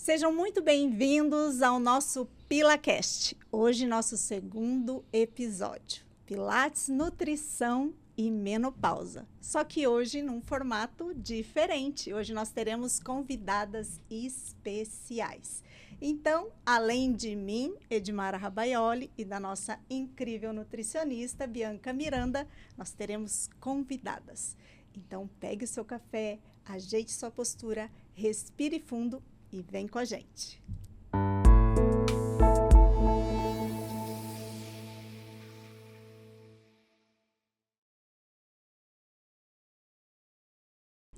Sejam muito bem-vindos ao nosso PilaCast. Hoje, nosso segundo episódio. Pilates, nutrição e menopausa. Só que hoje num formato diferente. Hoje nós teremos convidadas especiais. Então, além de mim, Edmara Rabaioli, e da nossa incrível nutricionista, Bianca Miranda, nós teremos convidadas. Então, pegue o seu café, ajeite sua postura, respire fundo e vem com a gente.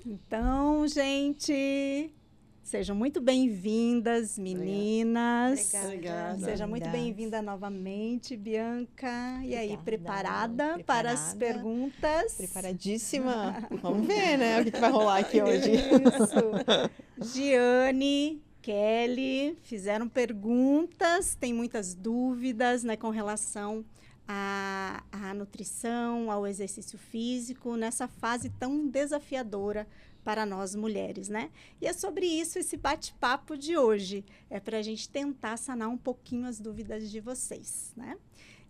Então, gente, sejam muito bem-vindas, meninas. Obrigada. Seja muito bem-vinda novamente, Bianca. E aí, preparada para as perguntas? Preparadíssima. Vamos ver, né, o que vai rolar aqui hoje. Isso. Giane, Kelly, fizeram perguntas, tem muitas dúvidas, né, com relação à nutrição, ao exercício físico, nessa fase tão desafiadora para nós mulheres, né? E é sobre isso esse bate-papo de hoje. É para a gente tentar sanar um pouquinho as dúvidas de vocês, né?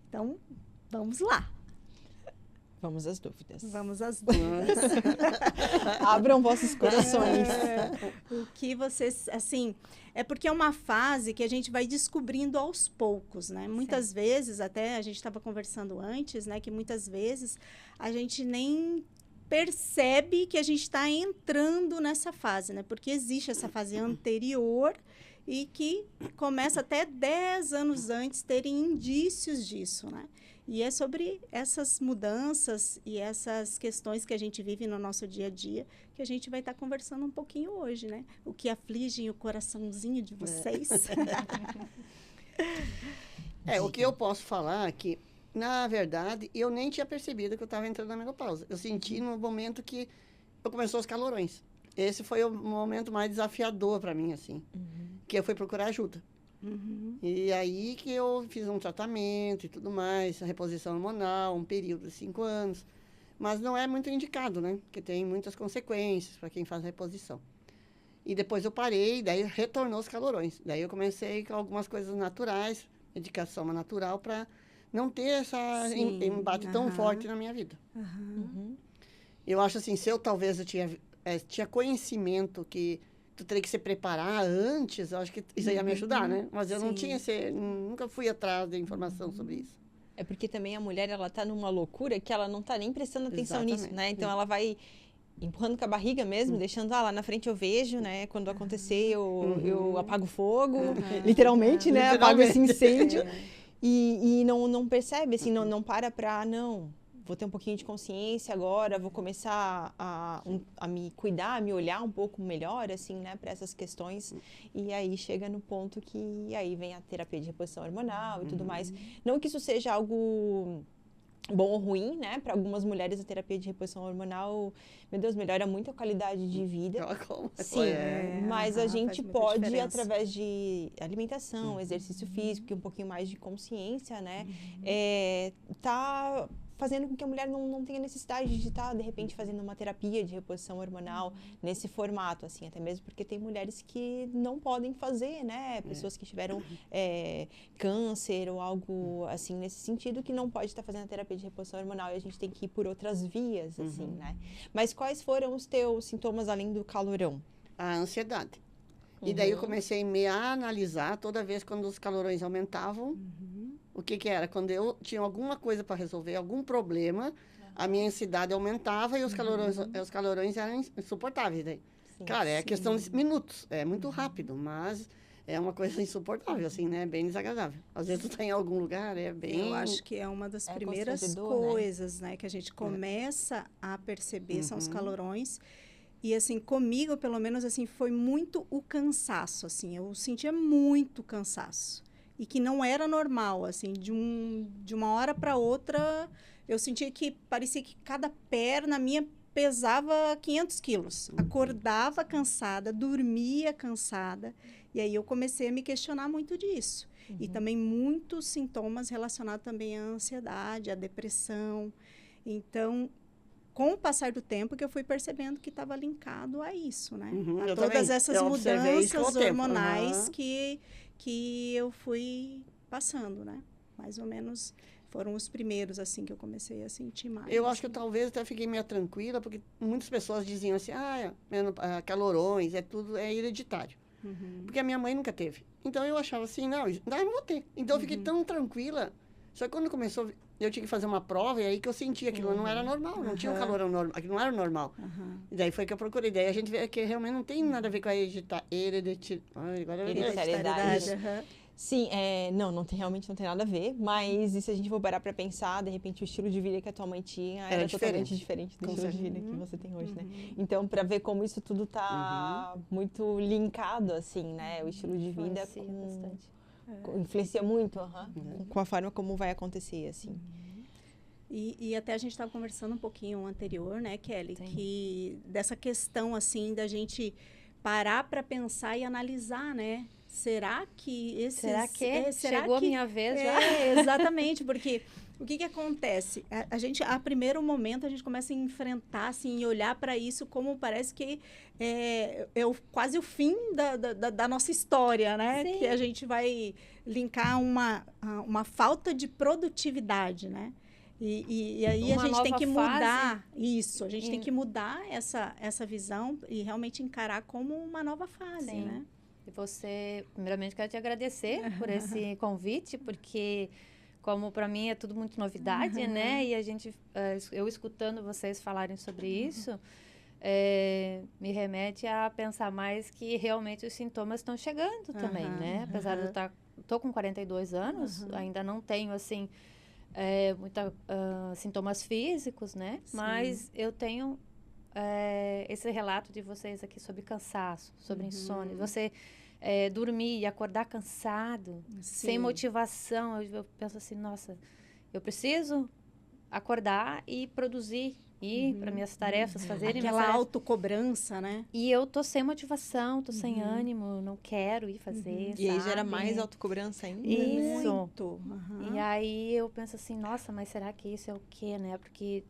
Então, vamos lá. Vamos às dúvidas. Vamos às dúvidas. Abram vossos corações. O que vocês, assim, é porque é uma fase que a gente vai descobrindo aos poucos, né? Muitas vezes, até a gente estava conversando antes, né? Que muitas vezes a gente nem percebe que a gente está entrando nessa fase, né? Porque existe essa fase anterior e que começa até 10 anos antes terem indícios disso, né? E é sobre essas mudanças e essas questões que a gente vive no nosso dia a dia que a gente vai estar conversando um pouquinho hoje, né? O que aflige o coraçãozinho de vocês. O que eu posso falar é que, na verdade, eu nem tinha percebido que eu estava entrando na menopausa. Eu senti no momento que eu começou os calorões. Esse foi o momento mais desafiador para mim, assim, que eu fui procurar ajuda. E aí que eu fiz um tratamento e tudo mais, a reposição hormonal, um período de 5 anos. Mas não é muito indicado, né? Porque tem muitas consequências para quem faz a reposição. E depois eu parei, daí retornou os calorões. Daí eu comecei com algumas coisas naturais, medicação natural, para não ter essa embate tão forte na minha vida. Eu acho assim, se eu talvez eu tinha conhecimento que tu teria que se preparar antes, eu acho que isso ia me ajudar, né? Mas eu não tinha nunca fui atrás de informação sobre isso. É porque também a mulher, ela tá numa loucura que ela não tá nem prestando atenção nisso, né? Então ela vai empurrando com a barriga mesmo, deixando, lá na frente eu vejo, né? Quando acontecer, eu apago o fogo, literalmente, né? Apago esse incêndio. E não percebe, assim, não para pra, vou ter um pouquinho de consciência agora, vou começar a me cuidar, a me olhar um pouco melhor, assim, né, para essas questões. E aí chega no ponto que aí vem a terapia de reposição hormonal e tudo mais. Não que isso seja algo bom ou ruim, né? Para algumas mulheres a terapia de reposição hormonal, meu Deus, melhora muito a qualidade de vida. Sim, mas a gente pode, através de alimentação, exercício físico e um pouquinho mais de consciência, né? Tá fazendo com que a mulher não tenha necessidade de estar, de repente, fazendo uma terapia de reposição hormonal nesse formato, assim, até mesmo porque tem mulheres que não podem fazer, né? Pessoas que tiveram câncer ou algo assim nesse sentido, que não pode estar fazendo a terapia de reposição hormonal e a gente tem que ir por outras vias, assim, né? Mas quais foram os teus sintomas além do calorão? A ansiedade. E daí eu comecei a me analisar toda vez quando os calorões aumentavam. O que era? Quando eu tinha alguma coisa para resolver, algum problema, a minha ansiedade aumentava e os calorões eram insuportáveis. Daí. Claro, é questão de minutos, é muito rápido, mas é uma coisa insuportável, assim, né? Bem desagradável. Às vezes tu tá em algum lugar, é bem... Eu acho que é uma das primeiras coisas, né? Que a gente começa a perceber, são os calorões. E, assim, comigo, pelo menos, assim, foi muito o cansaço, assim. Eu sentia muito cansaço. E que não era normal, assim, de uma hora para outra, eu sentia que parecia que cada perna minha pesava 500 quilos. Acordava cansada, dormia cansada, e aí eu comecei a me questionar muito disso. E também muitos sintomas relacionados também à ansiedade, à depressão. Então, com o passar do tempo que eu fui percebendo que estava linkado a isso, né? A eu todas também. essas Eu observei isso com o mudanças tempo. hormonais que eu fui passando, né? Mais ou menos foram os primeiros, assim, que eu comecei a sentir mais. Eu acho que eu talvez até fiquei meio tranquila, porque muitas pessoas diziam assim, calorões, tudo é hereditário. Porque a minha mãe nunca teve. Então, eu achava assim, não, eu não vou ter. Então, eu fiquei tão tranquila. Só que quando começou, eu tinha que fazer uma prova, e aí que eu senti que aquilo não era normal, não tinha um calorão normal, aquilo não era normal. E daí foi que eu procurei. Daí a gente vê que realmente não tem nada a ver com a hereditariedade. Sim, realmente não tem nada a ver, mas e se a gente for parar para pensar, de repente o estilo de vida que a tua mãe tinha era totalmente diferente do estilo de vida que você tem hoje, né? Então, para ver como isso tudo tá muito linkado, assim, né? O estilo de vida influencia muito com a forma como vai acontecer, assim. E até a gente estava conversando um pouquinho anterior, né, Kelly, que dessa questão, assim, da gente parar para pensar e analisar, né? Será que chegou a minha vez já? Exatamente, porque o que acontece? A gente, a primeiro momento, a gente começa a enfrentar, assim, e olhar para isso como parece que é quase o fim da nossa história, né? Sim. Que a gente vai linkar uma falta de produtividade, né? E aí a gente tem que mudar isso, a gente tem que mudar essa visão e realmente encarar como uma nova fase, né? E você, primeiramente, quero te agradecer por esse convite, porque como para mim é tudo muito novidade, né? E eu escutando vocês falarem sobre isso, me remete a pensar mais que realmente os sintomas estão chegando também, né? Apesar de eu tô com 42 anos, ainda não tenho, assim, muita sintomas físicos, né? Sim. Mas eu tenho esse relato de vocês aqui sobre cansaço, sobre insônia. Você dormir e acordar cansado, sem motivação. Eu penso assim, nossa, eu preciso acordar e produzir, ir para minhas tarefas, fazerem aquela autocobrança, né? E eu tô sem motivação, tô sem ânimo, não quero ir fazer, E aí gera mais autocobrança ainda, isso. né? Muito. E aí eu penso assim, nossa, mas será que isso é o quê, né? Porque,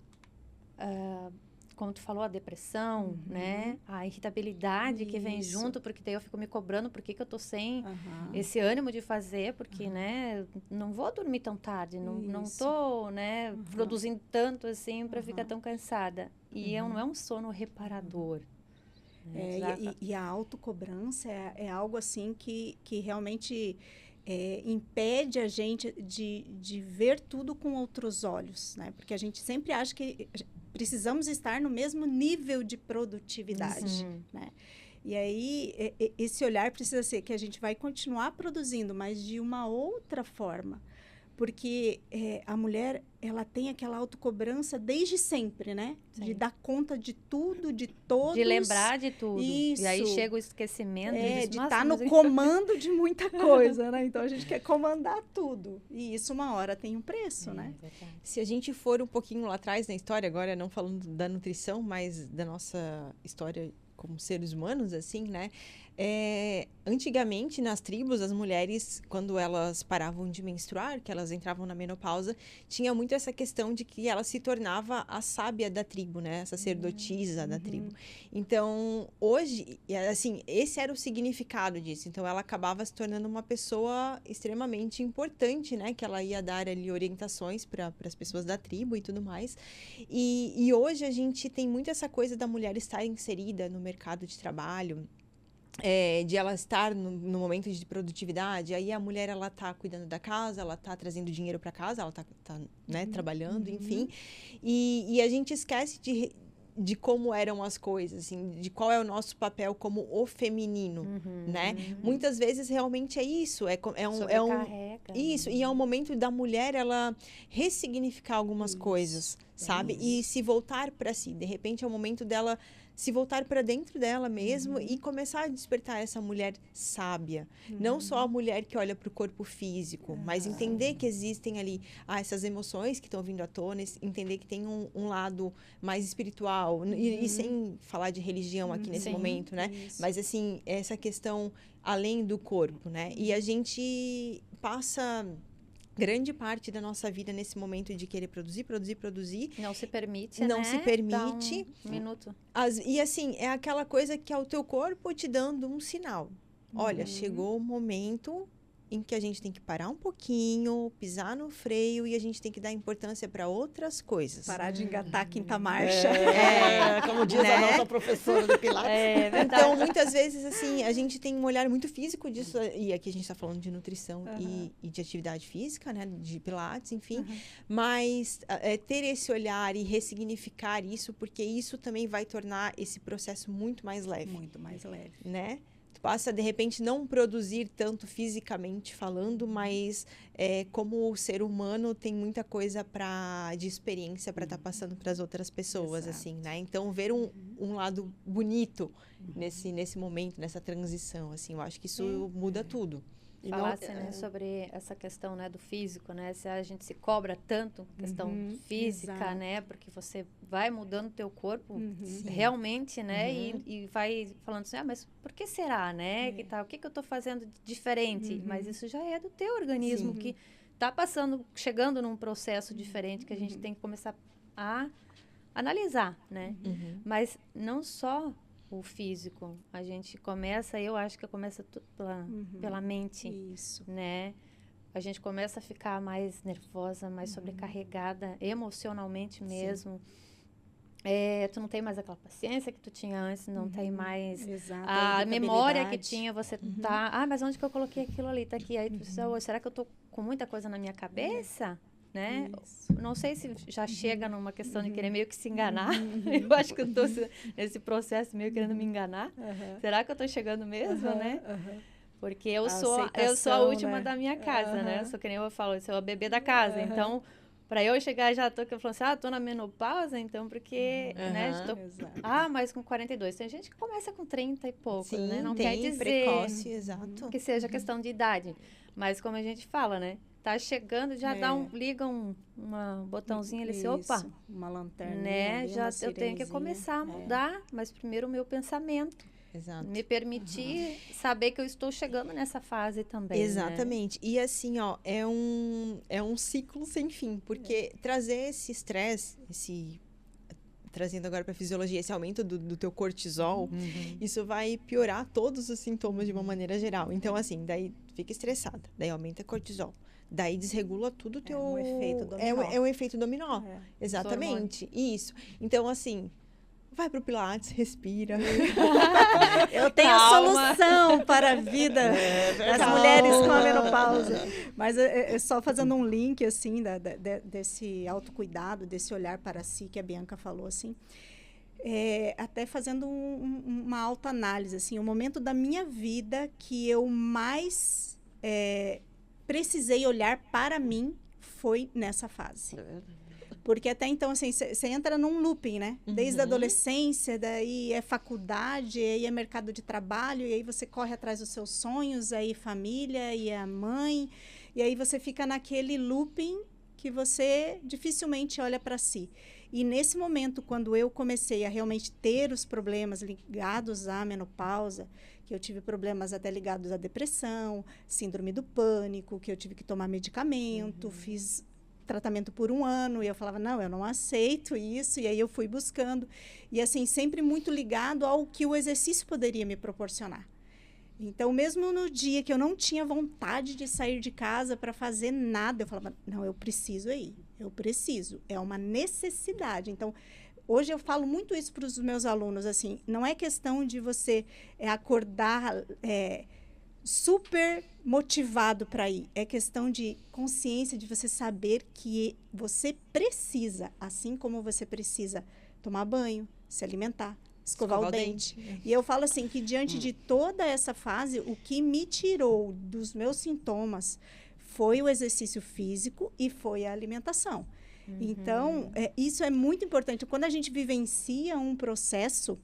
como tu falou, a depressão, né? A irritabilidade que vem junto, porque daí eu fico me cobrando por que eu tô sem esse ânimo de fazer, porque, né, não vou dormir tão tarde, não tô, né, produzindo tanto assim para ficar tão cansada. E não é um sono reparador. E a autocobrança é algo assim que realmente impede a gente de ver tudo com outros olhos, né? Porque a gente sempre acha que precisamos estar no mesmo nível de produtividade, né? E aí, esse olhar precisa ser que a gente vai continuar produzindo, mas de uma outra forma. Porque a mulher, ela tem aquela autocobrança desde sempre, né? Sim. De dar conta de tudo, de todos. De lembrar de tudo. Isso. E aí chega o esquecimento. De estar no comando de muita coisa, né? Então, a gente quer comandar tudo. E isso, uma hora, tem um preço, né? Se a gente for um pouquinho lá atrás na história, agora não falando da nutrição, mas da nossa história como seres humanos, assim, né? Antigamente, nas tribos, as mulheres, quando elas paravam de menstruar, que elas entravam na menopausa, tinha muito essa questão de que ela se tornava a sábia da tribo, né? A sacerdotisa da tribo. Então, hoje, assim, esse era o significado disso. Então, ela acabava se tornando uma pessoa extremamente importante, né? Que ela ia dar ali orientações para as pessoas da tribo e tudo mais. E hoje a gente tem muito essa coisa da mulher estar inserida no mercado de trabalho, de ela estar no momento de produtividade. Aí a mulher, ela tá cuidando da casa, ela tá trazendo dinheiro para casa, ela tá né, trabalhando, enfim. E a gente esquece de como eram as coisas, assim, de qual é o nosso papel como o feminino, né? Muitas vezes realmente é isso, isso, e é um momento da mulher ela ressignificar algumas coisas, sabe? E se voltar para si. De repente é o momento dela se voltar para dentro dela mesmo e começar a despertar essa mulher sábia. Não só a mulher que olha para o corpo físico, mas entender que existem ali essas emoções que estão vindo à tona, entender que tem um lado mais espiritual, e sem falar de religião aqui nesse momento, né? Isso. Mas, assim, essa questão além do corpo, né? E a gente passa grande parte da nossa vida nesse momento de querer produzir. Não se permite, Não né? se permite. Um minuto. E assim, é aquela coisa que é o teu corpo te dando um sinal. Olha, chegou o momento em que a gente tem que parar um pouquinho, pisar no freio e a gente tem que dar importância para outras coisas. Parar de engatar a quinta marcha. Como diz a nossa professora de Pilates. É verdade. Então, muitas vezes, assim, a gente tem um olhar muito físico disso, e aqui a gente está falando de nutrição e de atividade física, né, de Pilates, enfim, mas ter esse olhar e ressignificar isso, porque isso também vai tornar esse processo muito mais leve. Muito mais leve. Né? Tu passa, de repente, não produzir tanto fisicamente falando, mas como o ser humano tem muita coisa de experiência para estar passando para as outras pessoas, assim, né? Então, ver um lado bonito nesse momento, nessa transição, assim, eu acho que isso muda tudo. Falasse, né, sobre essa questão, né, do físico, né? Se a gente se cobra tanto, questão física, exato. né? Porque você vai mudando o teu corpo realmente, né? E vai falando assim, mas por que será, né? Que tal? O que eu tô fazendo de diferente? Mas isso já é do teu organismo que tá chegando num processo diferente que a gente tem que começar a analisar, né? Mas não só o físico, a gente começa, eu acho que começa tudo pela mente, Isso. né? A gente começa a ficar mais nervosa, mais sobrecarregada, emocionalmente mesmo. Tu não tem mais aquela paciência que tu tinha antes, não tem mais a memória que tinha, você tá... mas onde que eu coloquei aquilo ali? Tá aqui. Aí tu pensa, será que eu tô com muita coisa na minha cabeça? Né? Não sei se já chega numa questão de querer meio que se enganar. Eu acho que eu tô nesse processo meio querendo me enganar. Será que eu tô chegando mesmo, né? Porque eu sou a última, né, da minha casa, né? Sou que nem eu falo, eu sou a bebê da casa. Então, para eu chegar já tô falando assim, tô na menopausa, então porque, né, mas com 42. Tem gente que começa com 30 e pouco, né? Não quer dizer precoce, exato. que seja questão de idade. Mas como a gente fala, né? Tá chegando, já liga um botãozinho ali, opa, uma lanterna, né? Já eu tenho que começar a mudar, mas primeiro o meu pensamento. Exato. Me permitir saber que eu estou chegando nessa fase também. Exatamente. Né? E assim, é um ciclo sem fim, porque trazer esse estresse, trazendo agora para a fisiologia, esse aumento do teu cortisol, isso vai piorar todos os sintomas de uma maneira geral. Então, assim, daí fica estressada, daí aumenta o cortisol. Daí desregula tudo o teu... É um efeito dominó. É um efeito dominó. Exatamente. Isso. Então, assim, vai pro Pilates, respira. Eu tenho a solução para a vida das mulheres com a menopausa. Mas só fazendo um link, assim, desse autocuidado, desse olhar para si que a Bianca falou, assim. Até fazendo uma autoanálise, assim, o momento da minha vida que eu mais precisei olhar para mim foi nessa fase. Porque até então, assim, você entra num looping, né? Desde a adolescência, daí é faculdade, aí é mercado de trabalho, e aí você corre atrás dos seus sonhos, aí família, e a mãe, e aí você fica naquele looping que você dificilmente olha para si. E nesse momento, quando eu comecei a realmente ter os problemas ligados à menopausa, que eu tive problemas até ligados à depressão, síndrome do pânico, que eu tive que tomar medicamento, fiz tratamento por 1 ano, e eu falava, não, eu não aceito isso, e aí eu fui buscando. E assim, sempre muito ligado ao que o exercício poderia me proporcionar. Então, mesmo no dia que eu não tinha vontade de sair de casa para fazer nada, eu falava, não, eu preciso ir, eu preciso, é uma necessidade. Então, hoje eu falo muito isso para os meus alunos, assim, não é questão de você acordar super motivado para ir, é questão de consciência, de você saber que você precisa, assim como você precisa tomar banho, se alimentar, escovar o dente. E eu falo assim, que diante de toda essa fase, o que me tirou dos meus sintomas foi o exercício físico e foi a alimentação. Então, isso é muito importante. Quando a gente vivencia um processo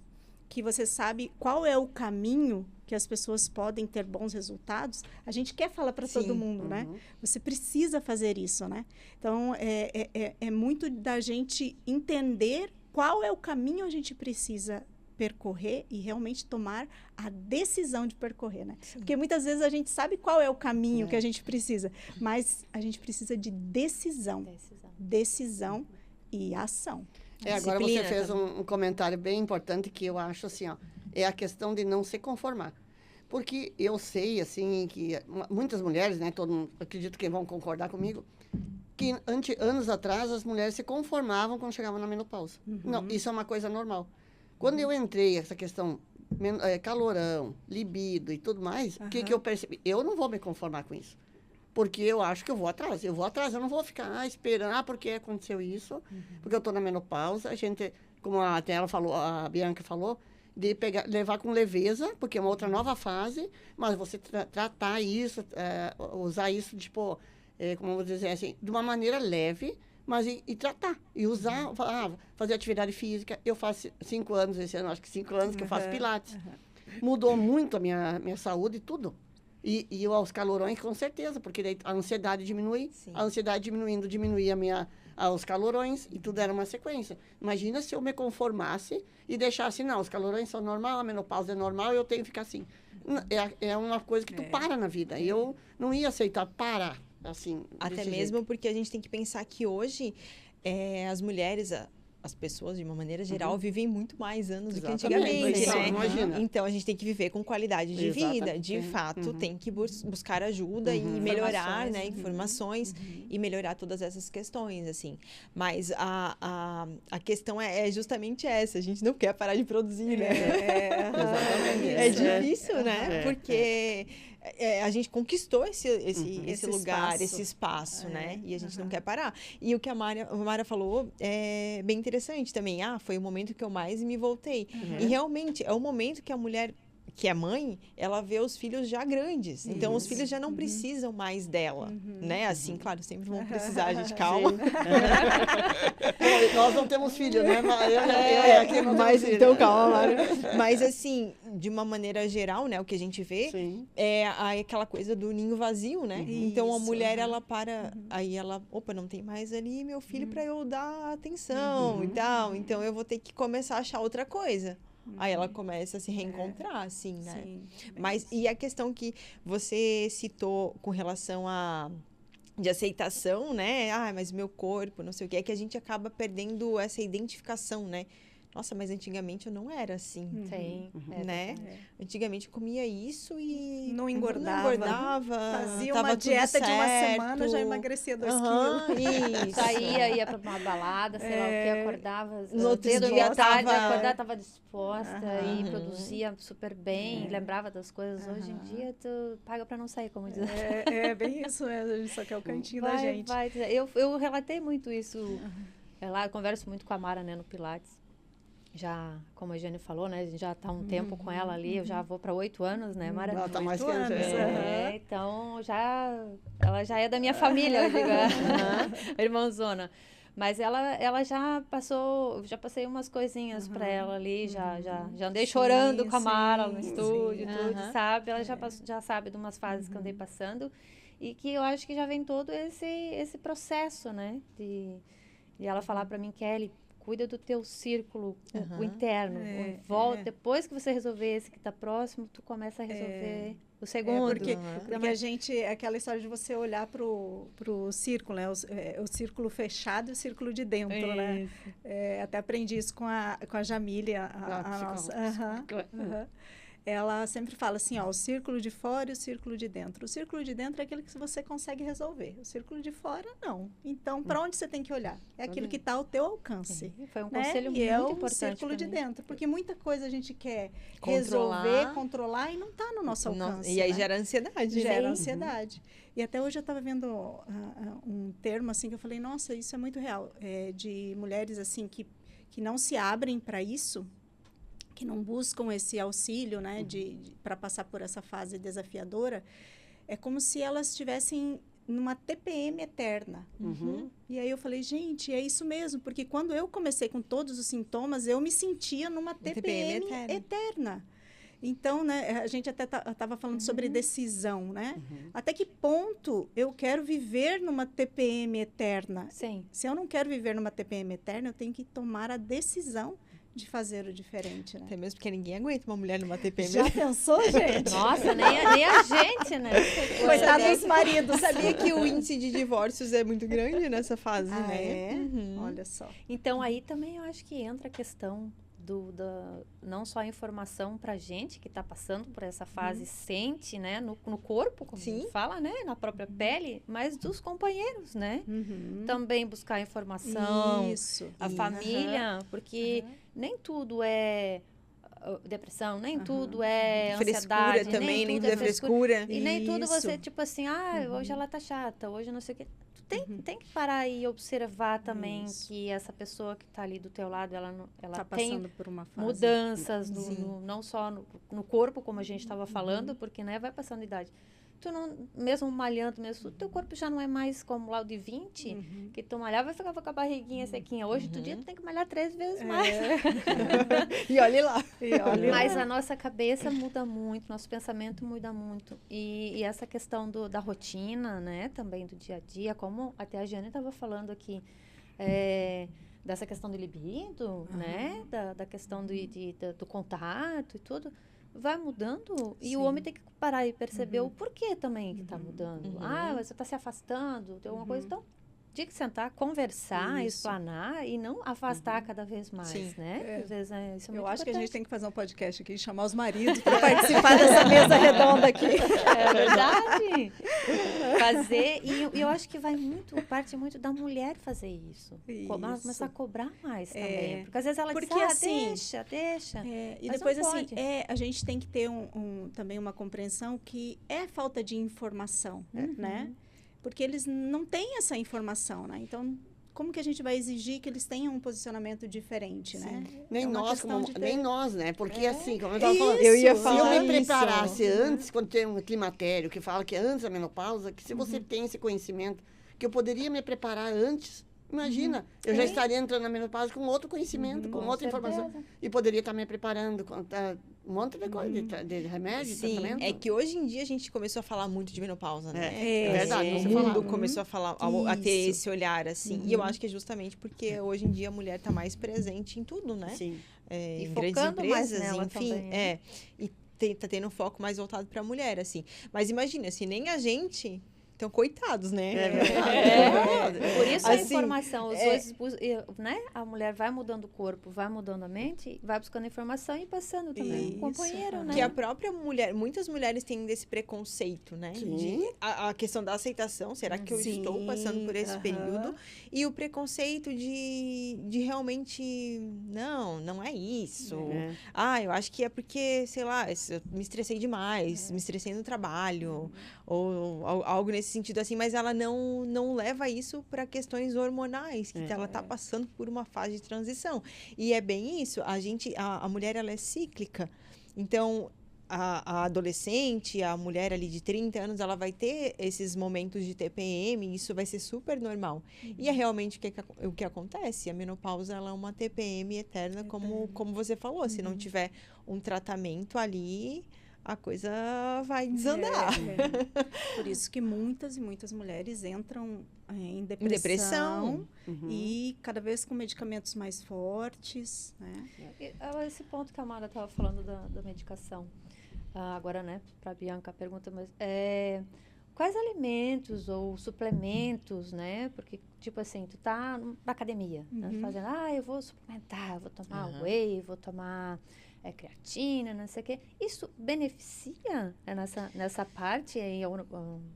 que você sabe qual é o caminho que as pessoas podem ter bons resultados, a gente quer falar para todo mundo, né? Você precisa fazer isso, né? Então, é muito da gente entender qual é o caminho a gente precisa percorrer e realmente tomar a decisão de percorrer, né? Sim. Porque muitas vezes a gente sabe qual é o caminho que a gente precisa, mas a gente precisa de decisão e ação. Agora você fez um comentário bem importante que eu acho assim, ó, é a questão de não se conformar. Porque eu sei, assim, que muitas mulheres, né, todo mundo, acredito que vão concordar comigo, que anos atrás as mulheres se conformavam quando chegavam na menopausa. Não, isso é uma coisa normal. Quando eu entrei, essa questão, calorão, libido e tudo mais, o que eu percebi? Eu não vou me conformar com isso. Porque eu acho que eu vou atrás, eu não vou ficar esperando, porque aconteceu isso, porque eu estou na menopausa. A gente, como até ela falou, a Bianca falou, de levar com leveza, porque é uma outra nova fase, mas você tratar isso, usar isso, tipo, como eu vou dizer assim, de uma maneira leve, mas e tratar, e usar, fazer atividade física. Eu faço 5 anos esse ano, acho que 5 anos que eu faço pilates. Mudou muito a minha saúde e tudo. E aos calorões, com certeza, porque daí a ansiedade diminui, a ansiedade diminuindo, diminuía os calorões, e tudo era uma sequência. Imagina se eu me conformasse e deixasse, não, os calorões são normal, a menopausa é normal, eu tenho que ficar assim. É uma coisa que tu para na vida, e eu não ia aceitar parar, assim, até mesmo jeito. Porque a gente tem que pensar que hoje as mulheres... As pessoas, de uma maneira geral, vivem muito mais anos do que antigamente, né? Imagina. Então, a gente tem que viver com qualidade de vida. De fato, tem que buscar ajuda e melhorar, né? Informações e melhorar todas essas questões, assim. Mas a questão é justamente essa. A gente não quer parar de produzir, né? Exatamente. É difícil, né? Porque... a gente conquistou esse lugar, esse espaço, né? E a gente não quer parar. E o que a Mara falou é bem interessante também. Foi o momento que eu mais me voltei. E realmente, é o momento que a mulher, que é mãe, ela vê os filhos já grandes. Então, os filhos já não precisam mais dela, né? Assim, claro, sempre vão precisar, gente, calma. Nós não temos filhos, né? Mas então, calma, Mara. Mas, assim, de uma maneira geral, né? O que a gente vê é aquela coisa do ninho vazio, né? Então, a mulher, ela para... Aí ela, não tem mais ali meu filho para eu dar atenção e tal. Então, eu vou ter que começar a achar outra coisa. Aí ela começa a se reencontrar, assim, né? Sim, mas, e a questão que você citou com relação de aceitação, né? Mas meu corpo, não sei o que, é que a gente acaba perdendo essa identificação, né? Nossa, mas antigamente eu não era assim. Sim. Né? Antigamente eu comia isso e... Não engordava. Fazia uma dieta de uma semana, já emagrecia 2 quilos. Isso. Ia pra uma balada, sei lá o que, acordava. No outro dia estava disposta e produzia super bem, lembrava das coisas. Hoje em dia, tu paga pra não sair, como diz. É bem isso mesmo, só que é o cantinho da gente. Eu relatei muito isso. Eu converso muito com a Mara, né, no Pilates. Já, como a Jane falou, né? A gente já está um tempo com ela ali. Eu já vou para 8 anos, né, Mara? Ela está mais que anos. Então, ela já é da minha família, eu digo, a irmãzona. Mas ela já passei umas coisinhas para ela ali, já andei chorando com a Mara no estúdio, tudo, sabe? Ela já sabe de umas fases que eu andei passando e que eu acho que já vem todo esse processo, né? De ela falar para mim, Kelly, cuida do teu círculo, o interno. Depois que você resolver esse que está próximo, tu começa a resolver o segundo. Porque a gente, aquela história de você olhar pro círculo, né? O círculo fechado e o círculo de dentro, né? Até aprendi isso com a Jamília, a nossa. Ela sempre fala assim, o círculo de fora e o círculo de dentro. O círculo de dentro é aquele que você consegue resolver. O círculo de fora, não. Então, para onde você tem que olhar? É aquilo que está ao teu alcance. Foi um conselho muito importante. E é o círculo de dentro. Porque muita coisa a gente quer resolver, controlar e não está no nosso alcance. E aí gera ansiedade. Gera ansiedade. E até hoje eu estava vendo um termo assim que eu falei, nossa, isso é muito real. De mulheres assim que não se abrem para isso, que não buscam esse auxílio, né, para passar por essa fase desafiadora, é como se elas estivessem numa TPM eterna. E aí eu falei, gente, é isso mesmo, porque quando eu comecei com todos os sintomas, eu me sentia numa TPM eterna. Então, né, a gente até estava falando sobre decisão, né? Até que ponto eu quero viver numa TPM eterna? Sim. Se eu não quero viver numa TPM eterna, eu tenho que tomar a decisão de fazer o diferente, né? Até mesmo porque ninguém aguenta uma mulher numa TPM. Já pensou, gente? Nossa, nem a gente, né? Coitado dos maridos. Sabia que o índice de divórcios é muito grande nessa fase, Ah, né? é? Uhum. Olha só. Então, aí também eu acho que entra a questão não só a informação pra gente que tá passando por essa fase, sente, né, no corpo, como Sim. fala, né, na própria pele, mas dos companheiros, né? Uhum. Também buscar informação, Isso. a família, porque nem tudo é depressão, nem tudo é Frescura ansiedade, também, nem tudo tudo é frescura. E nem tudo você, Isso. tipo assim, hoje ela tá chata, hoje não sei o quê. Tu tem que parar e observar também Isso. que essa pessoa que tá ali do teu lado, ela Tá tem passando por uma fase. mudanças, Sim. não só no corpo, como a gente estava falando, porque, né, vai passando a idade. Tu não, mesmo malhando, mesmo, teu corpo já não é mais como lá o de 20, que tu malhava e ficava com a barriguinha sequinha. Hoje, tu dia, tu tem que malhar 3 vezes mais. E olhe lá. Mas a nossa cabeça muda muito, nosso pensamento muda muito. E essa questão da rotina, né, também do dia a dia, como até a Jane estava falando aqui, dessa questão do libido, né, da questão do contato e tudo, vai mudando e o homem tem que parar e perceber o porquê também que está mudando. Você está se afastando, tem alguma coisa, então tinha que sentar, conversar, explanar e não afastar cada vez mais, Sim. né? Às vezes, isso é Eu muito acho que a importante. gente tem que fazer um podcast aqui e chamar os maridos para participar dessa mesa redonda aqui. É verdade. Fazer, e eu acho que parte muito da mulher fazer isso. Começar a cobrar mais também. Porque às vezes ela diz, assim, deixa. E Mas depois, não assim, pode. a gente tem que ter também uma compreensão que é falta de informação, né? Porque eles não têm essa informação, né? Então, como que a gente vai exigir que eles tenham um posicionamento diferente, né? Nem É uma nós, questão de ter- nem nós, né? Porque assim, como eu estava falando, Eu ia se falar eu me isso. preparasse antes, quando tem um climatério que fala que é antes da menopausa, que se você tem esse conhecimento, que eu poderia me preparar antes, imagina, eu já estaria entrando na menopausa com outro conhecimento, com outra informação. E poderia estar me preparando com um monte de coisa, de remédio, Sim, tratamento. é que hoje em dia a gente começou a falar muito de menopausa, né? É verdade, O você mundo falava. começou a falar, a ter Isso. esse olhar, assim. E eu acho que é justamente porque hoje em dia a mulher está mais presente em tudo, né? Sim. É, E em grandes focando mais empresas, nela enfim. também, né? E tá tendo um foco mais voltado para a mulher, assim. Mas imagina, se nem a gente... Então, coitados, né? É verdade. Por isso a Assim, informação, né? A mulher vai mudando o corpo, vai mudando a mente, vai buscando informação e passando também Isso. o companheiro, né? Que a própria mulher, muitas mulheres têm desse preconceito, né? Sim. A questão da aceitação, será que eu Sim, estou passando por esse aham. período? E o preconceito de realmente, não é isso. Eu acho que é porque, sei lá, eu me estressei demais, me estressei no trabalho, ou algo nesse sentido assim, mas ela não leva isso para questões hormonais, que ela tá passando por uma fase de transição. E é bem isso, a mulher, ela é cíclica. Então, a adolescente, a mulher ali de 30 anos, ela vai ter esses momentos de TPM, e isso vai ser super normal. E é realmente o que acontece. A menopausa, ela é uma TPM eterna, como você falou. Se não tiver um tratamento ali, a coisa vai desandar. Por isso que muitas e muitas mulheres entram em depressão. E cada vez com medicamentos mais fortes, né? Esse ponto que a Mara estava falando da medicação. Agora, né, para a Bianca, a pergunta, mas quais alimentos ou suplementos, né? Porque, tipo assim, tu tá na academia, né, fazendo, eu vou suplementar, vou tomar whey, vou tomar creatina, não sei o quê. Isso beneficia nessa parte aí,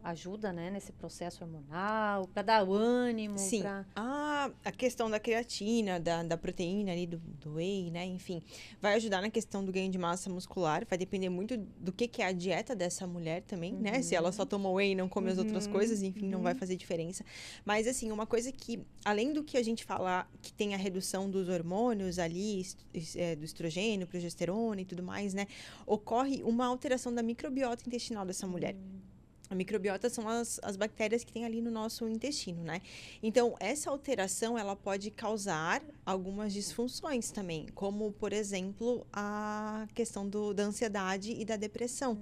ajuda, né, nesse processo hormonal, para dar o ânimo? Sim. A questão da creatina, da proteína ali, do whey, né, enfim, vai ajudar na questão do ganho de massa muscular, vai depender muito do que é a dieta dessa mulher também, né, se ela só toma whey e não come as outras coisas, enfim, não vai fazer diferença. Mas, assim, uma coisa que, além do que a gente fala, que tem a redução dos hormônios ali, do estrogênio, progesterona e tudo mais, né? Ocorre uma alteração da microbiota intestinal dessa mulher. A microbiota são as bactérias que tem ali no nosso intestino, né? Então, essa alteração, ela pode causar algumas disfunções também, como, por exemplo, a questão da ansiedade e da depressão.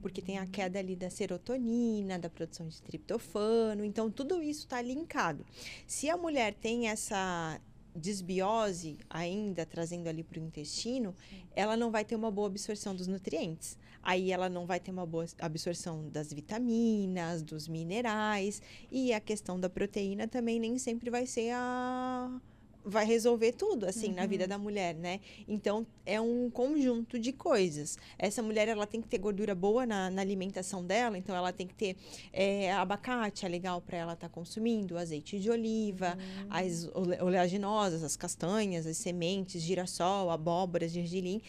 Porque tem a queda ali da serotonina, da produção de triptofano, então tudo isso está linkado. Se a mulher tem essa desbiose ainda, trazendo ali para o intestino, ela não vai ter uma boa absorção dos nutrientes. Aí ela não vai ter uma boa absorção das vitaminas, dos minerais, e a questão da proteína também nem sempre vai ser vai resolver tudo, assim, na vida da mulher, né? Então, é um conjunto de coisas. Essa mulher, ela tem que ter gordura boa na alimentação dela, então ela tem que ter abacate, é legal para ela estar consumindo, azeite de oliva, as oleaginosas, as castanhas, as sementes, girassol, abóbora, gergelim,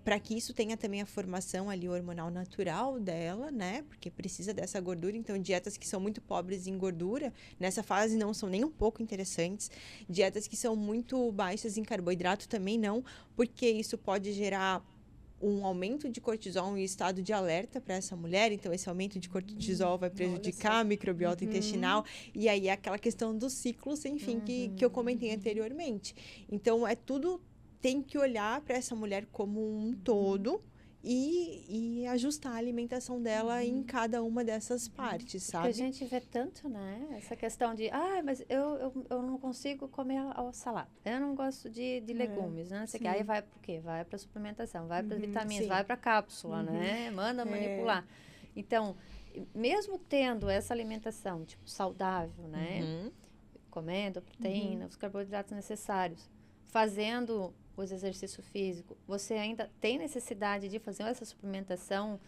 para que isso tenha também a formação ali hormonal natural dela, né? Porque precisa dessa gordura. Então, dietas que são muito pobres em gordura, nessa fase não são nem um pouco interessantes. Dietas que são muito baixas em carboidrato também não, porque isso pode gerar um aumento de cortisol e estado de alerta para essa mulher. Então, esse aumento de cortisol vai prejudicar a microbiota intestinal. E aí é aquela questão dos ciclos, enfim, que eu comentei anteriormente. Então, tudo tem que olhar para essa mulher como um todo e ajustar a alimentação dela em cada uma dessas partes, sabe? Porque a gente vê tanto, né? Essa questão de, mas eu não consigo comer a salada. Eu não gosto de legumes, né? Você quer, aí vai pro quê? Vai pra suplementação, vai para vitaminas, vai pra cápsula, né? Manda manipular. Então, mesmo tendo essa alimentação, tipo, saudável, né? Comendo a proteína, os carboidratos necessários, fazendo o exercício físico, você ainda tem necessidade de fazer essa suplementação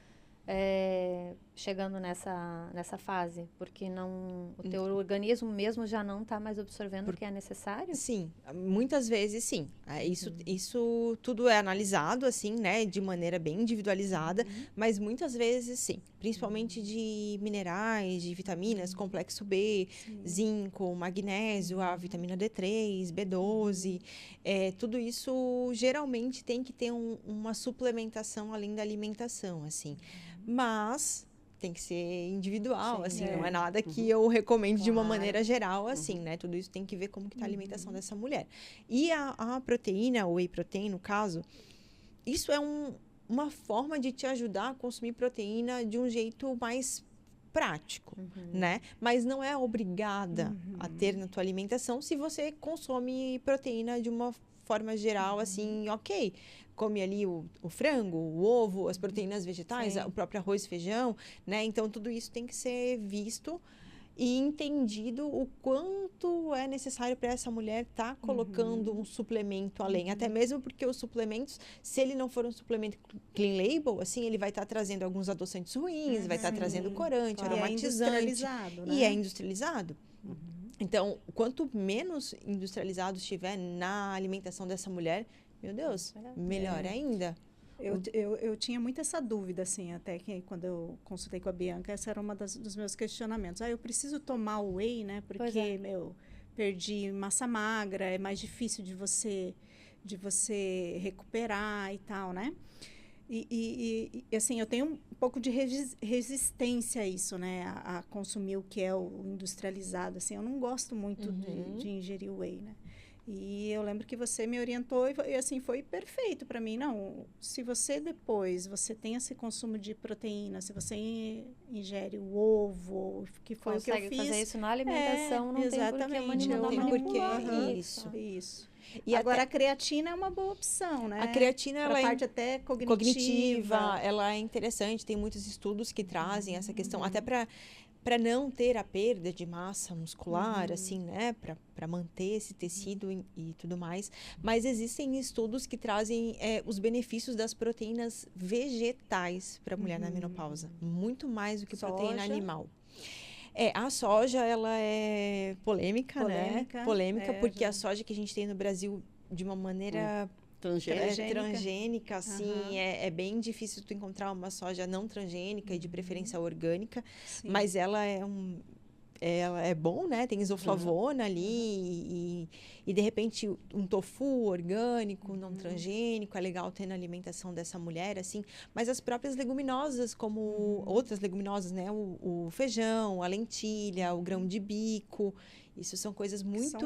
chegando nessa fase, porque o teu organismo mesmo já não está mais absorvendo o que é necessário? Sim, muitas vezes sim. Isso tudo é analisado assim, né, de maneira bem individualizada, mas muitas vezes sim, principalmente de minerais, de vitaminas, complexo B, zinco, magnésio, a vitamina D3, B12, tudo isso geralmente tem que ter uma suplementação além da alimentação, assim. Mas tem que ser individual, assim, não é nada que eu recomendo de uma maneira geral, assim, né? Tudo isso tem que ver como que tá a alimentação dessa mulher. E a proteína, o whey protein, no caso, isso é uma forma de te ajudar a consumir proteína de um jeito mais prático, né? Mas não é obrigada a ter na tua alimentação se você consome proteína de uma forma geral, assim, ok. Come ali o frango, o ovo, as proteínas vegetais, o próprio arroz e feijão, né? Então, tudo isso tem que ser visto e entendido o quanto é necessário para essa mulher estar colocando um suplemento além. Até mesmo porque os suplementos, se ele não for um suplemento clean label, assim, ele vai estar trazendo alguns adoçantes ruins, vai estar trazendo corante, aromatizante. E é industrializado. Então, quanto menos industrializado estiver na alimentação dessa mulher, meu Deus, melhor ainda. Eu tinha muito essa dúvida, assim, até que quando eu consultei com a Bianca, essa era uma dos meus questionamentos. Eu preciso tomar o whey, né? Porque, perdi massa magra, é mais difícil de você recuperar e tal, né? E assim, eu tenho um pouco de resistência a isso, né? A consumir o que é o industrializado, assim. Eu não gosto muito de ingerir whey, né? E eu lembro que você me orientou e assim, foi perfeito para mim. Não, se você depois, você tem esse consumo de proteína, se você ingere o ovo, que foi o que eu fiz. Consegue fazer isso na alimentação, não exatamente, tem porquê Isso. E agora a creatina é uma boa opção, né? A creatina, ela parte até cognitiva. Ela é interessante, tem muitos estudos que trazem essa questão, até para não ter a perda de massa muscular, assim, né? Para manter esse tecido e tudo mais. Mas existem estudos que trazem os benefícios das proteínas vegetais para a mulher na menopausa. Muito mais do que proteína animal. A soja, ela é polêmica, né? Polêmica, porque a soja que a gente tem no Brasil, de uma maneira transgênica, assim, é bem difícil tu encontrar uma soja não transgênica e de preferência orgânica, mas ela é bom, né? Tem isoflavona ali e de repente um tofu orgânico, não transgênico, é legal ter na alimentação dessa mulher, assim. Mas as próprias leguminosas, como outras leguminosas, né? O feijão, a lentilha, o grão de bico. Isso são coisas muito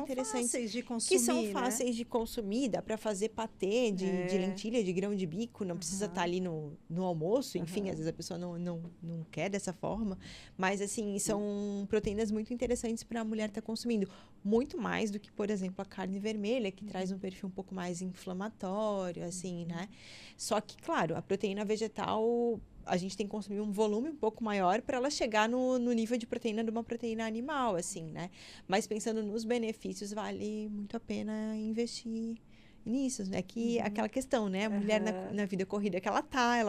interessantes. Fáceis de consumir, que são fáceis de consumir, dá para fazer patê de lentilha, de grão de bico, não precisa estar ali no almoço, enfim, às vezes a pessoa não quer dessa forma, mas assim, são proteínas muito interessantes para a mulher estar consumindo, muito mais do que, por exemplo, a carne vermelha, que traz um perfil um pouco mais inflamatório, assim, né? Só que, claro, a proteína vegetal, a gente tem que consumir um volume um pouco maior para ela chegar no nível de proteína de uma proteína animal, assim, né? Mas pensando nos benefícios, vale muito a pena investir nisso, né? Que aquela questão, né? A mulher na vida corrida que ela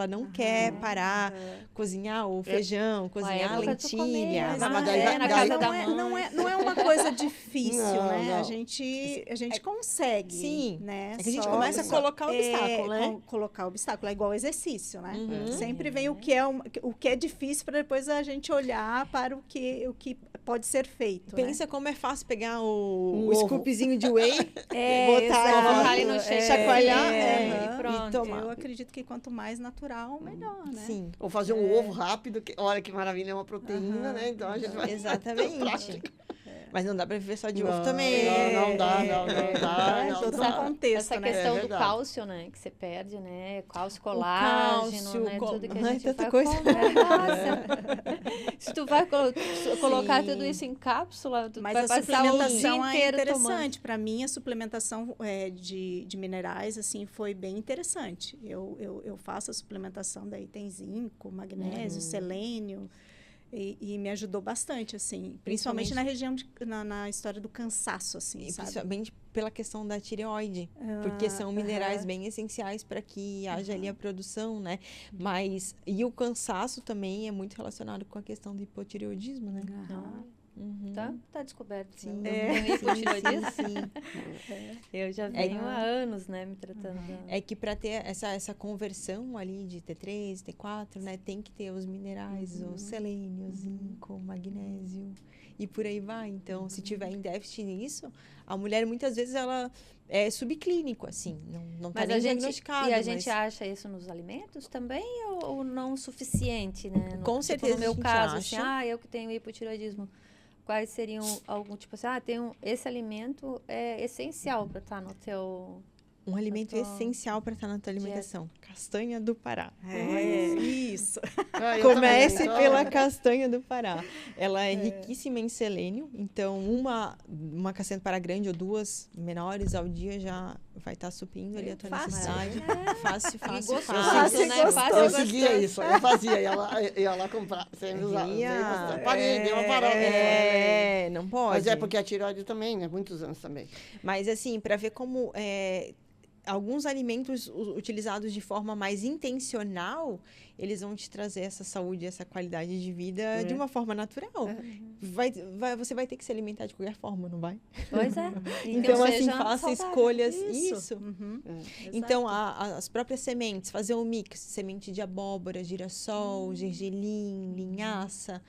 não quer parar, cozinhar o feijão, cozinhar a lentilha. Na casa da mãe. Não é uma coisa difícil, né? Não. A gente consegue. Sim. Né? É que a gente começa a colocar obstáculo, né? Colocar obstáculo. É igual exercício, né? Sempre vem o que é difícil para depois a gente olhar para o que pode ser feito. Pensa, né? Como é fácil pegar o scoopzinho de whey, botar ali no shake, chacoalhar e pronto. E tomar. Eu acredito que quanto mais natural, melhor, né? Sim. Ou fazer um ovo rápido, olha que maravilha, é uma proteína, né? Então a gente vai... Exatamente. Mas não dá para viver só de ovo também. Não dá. Todo um contexto, essa né? questão do cálcio, né? Que você perde, né? Cálcio, colágeno, né? Tudo que a gente tanta vai coisa. Se tu vai colocar tudo isso em cápsula, tu Mas vai a passar o dia suplementação é inteiro interessante. Para mim, a suplementação de minerais, assim, foi bem interessante. Eu faço a suplementação, daí tem zinco, magnésio, selênio... E me ajudou bastante, assim. Principalmente na região, na história do cansaço, assim, sabe? Principalmente pela questão da tireoide. Porque são minerais bem essenciais para que haja ali a produção, né? E o cansaço também é muito relacionado com a questão do hipotireoidismo, né? Tá descoberto. Sim. Eu já venho há anos, né, me tratando. É que para ter essa conversão ali de T3, T4, né, tem que ter os minerais, o selênio, o zinco, o magnésio e por aí vai. Então, se tiver em déficit nisso, a mulher muitas vezes ela é subclínico, assim, não tá nem diagnosticado. E a gente acha isso nos alimentos também ou não o suficiente, né? Com certeza. No meu caso, assim, eu que tenho hipotireoidismo. Quais seriam algum tipo assim, esse alimento é essencial para estar no teu... Um alimento essencial para estar na tua alimentação. Castanha do Pará. Isso. Comece pela castanha do Pará. Ela é riquíssima em selênio, então uma castanha do Pará grande ou duas menores ao dia já vai estar suprindo ali a tua necessidade. Fácil. Eu seguia isso, eu fazia, ia lá comprar, sempre usava. Parei, deu uma parada. Não pode. Mas é porque a tireoide também, né? Muitos anos também. Mas assim, para ver como alguns alimentos utilizados de forma mais intencional, eles vão te trazer essa saúde, essa qualidade de vida de uma forma natural. Você vai ter que se alimentar de qualquer forma, não vai? Pois é. Então, assim, faça saudável. escolhas. Isso. Então, as próprias sementes, fazer um mix, semente de abóbora, girassol, gergelim, linhaça,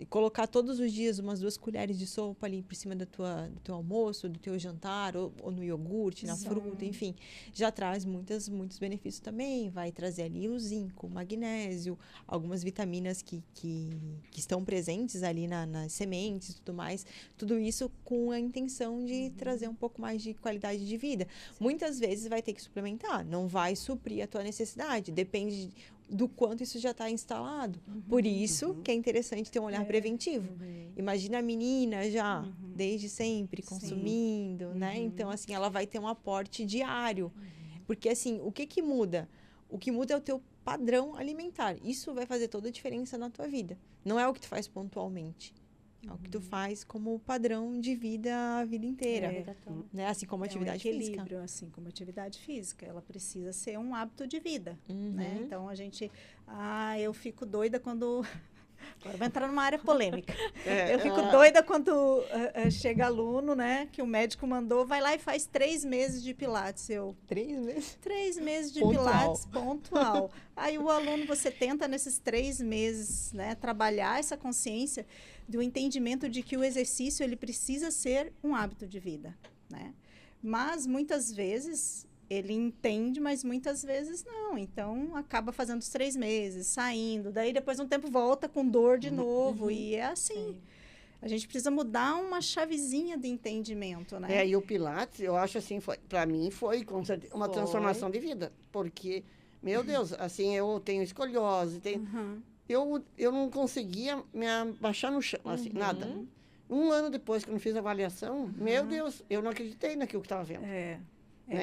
colocar todos os dias umas 2 colheres de sopa ali por cima do teu almoço, do teu jantar, ou no iogurte, na fruta, enfim. Já traz muitos benefícios também. Vai trazer ali o zinco, o magnésio, algumas vitaminas que estão presentes ali nas sementes e tudo mais. Tudo isso com a intenção de trazer um pouco mais de qualidade de vida. Muitas vezes vai ter que suplementar, não vai suprir a tua necessidade, depende do quanto isso já está instalado. Por isso que é interessante ter um olhar preventivo. Imagina a menina já, desde sempre, consumindo, né? Então, assim, ela vai ter um aporte diário. Porque, assim, o que muda? O que muda é o teu padrão alimentar. Isso vai fazer toda a diferença na tua vida. Não é o que tu faz pontualmente. É o que tu faz como padrão de vida a vida inteira. Né? Assim como atividade física. Assim como atividade física. Ela precisa ser um hábito de vida. Né? Então, a gente... eu fico doida quando... Agora vou entrar numa área polêmica. Eu fico doida quando chega aluno, né? Que o médico mandou, vai lá e faz 3 meses de Pilates. 3 meses? 3 meses de Pilates, pontual. Aí o aluno, você tenta nesses 3 meses, né? Trabalhar essa consciência do entendimento de que o exercício, ele precisa ser um hábito de vida, né? Mas, muitas vezes... Ele entende, mas muitas vezes não. Então, acaba fazendo os 3 meses, saindo. Daí, depois de um tempo, volta com dor de novo. E é assim. A gente precisa mudar uma chavezinha de entendimento, né? E o Pilates, eu acho assim, para mim foi com certeza uma transformação de vida. Porque, meu Deus, assim, eu tenho escoliose, eu não conseguia me abaixar no chão, assim, nada. Um ano depois que eu fiz a avaliação, meu Deus, eu não acreditei naquilo que estava vendo. Né?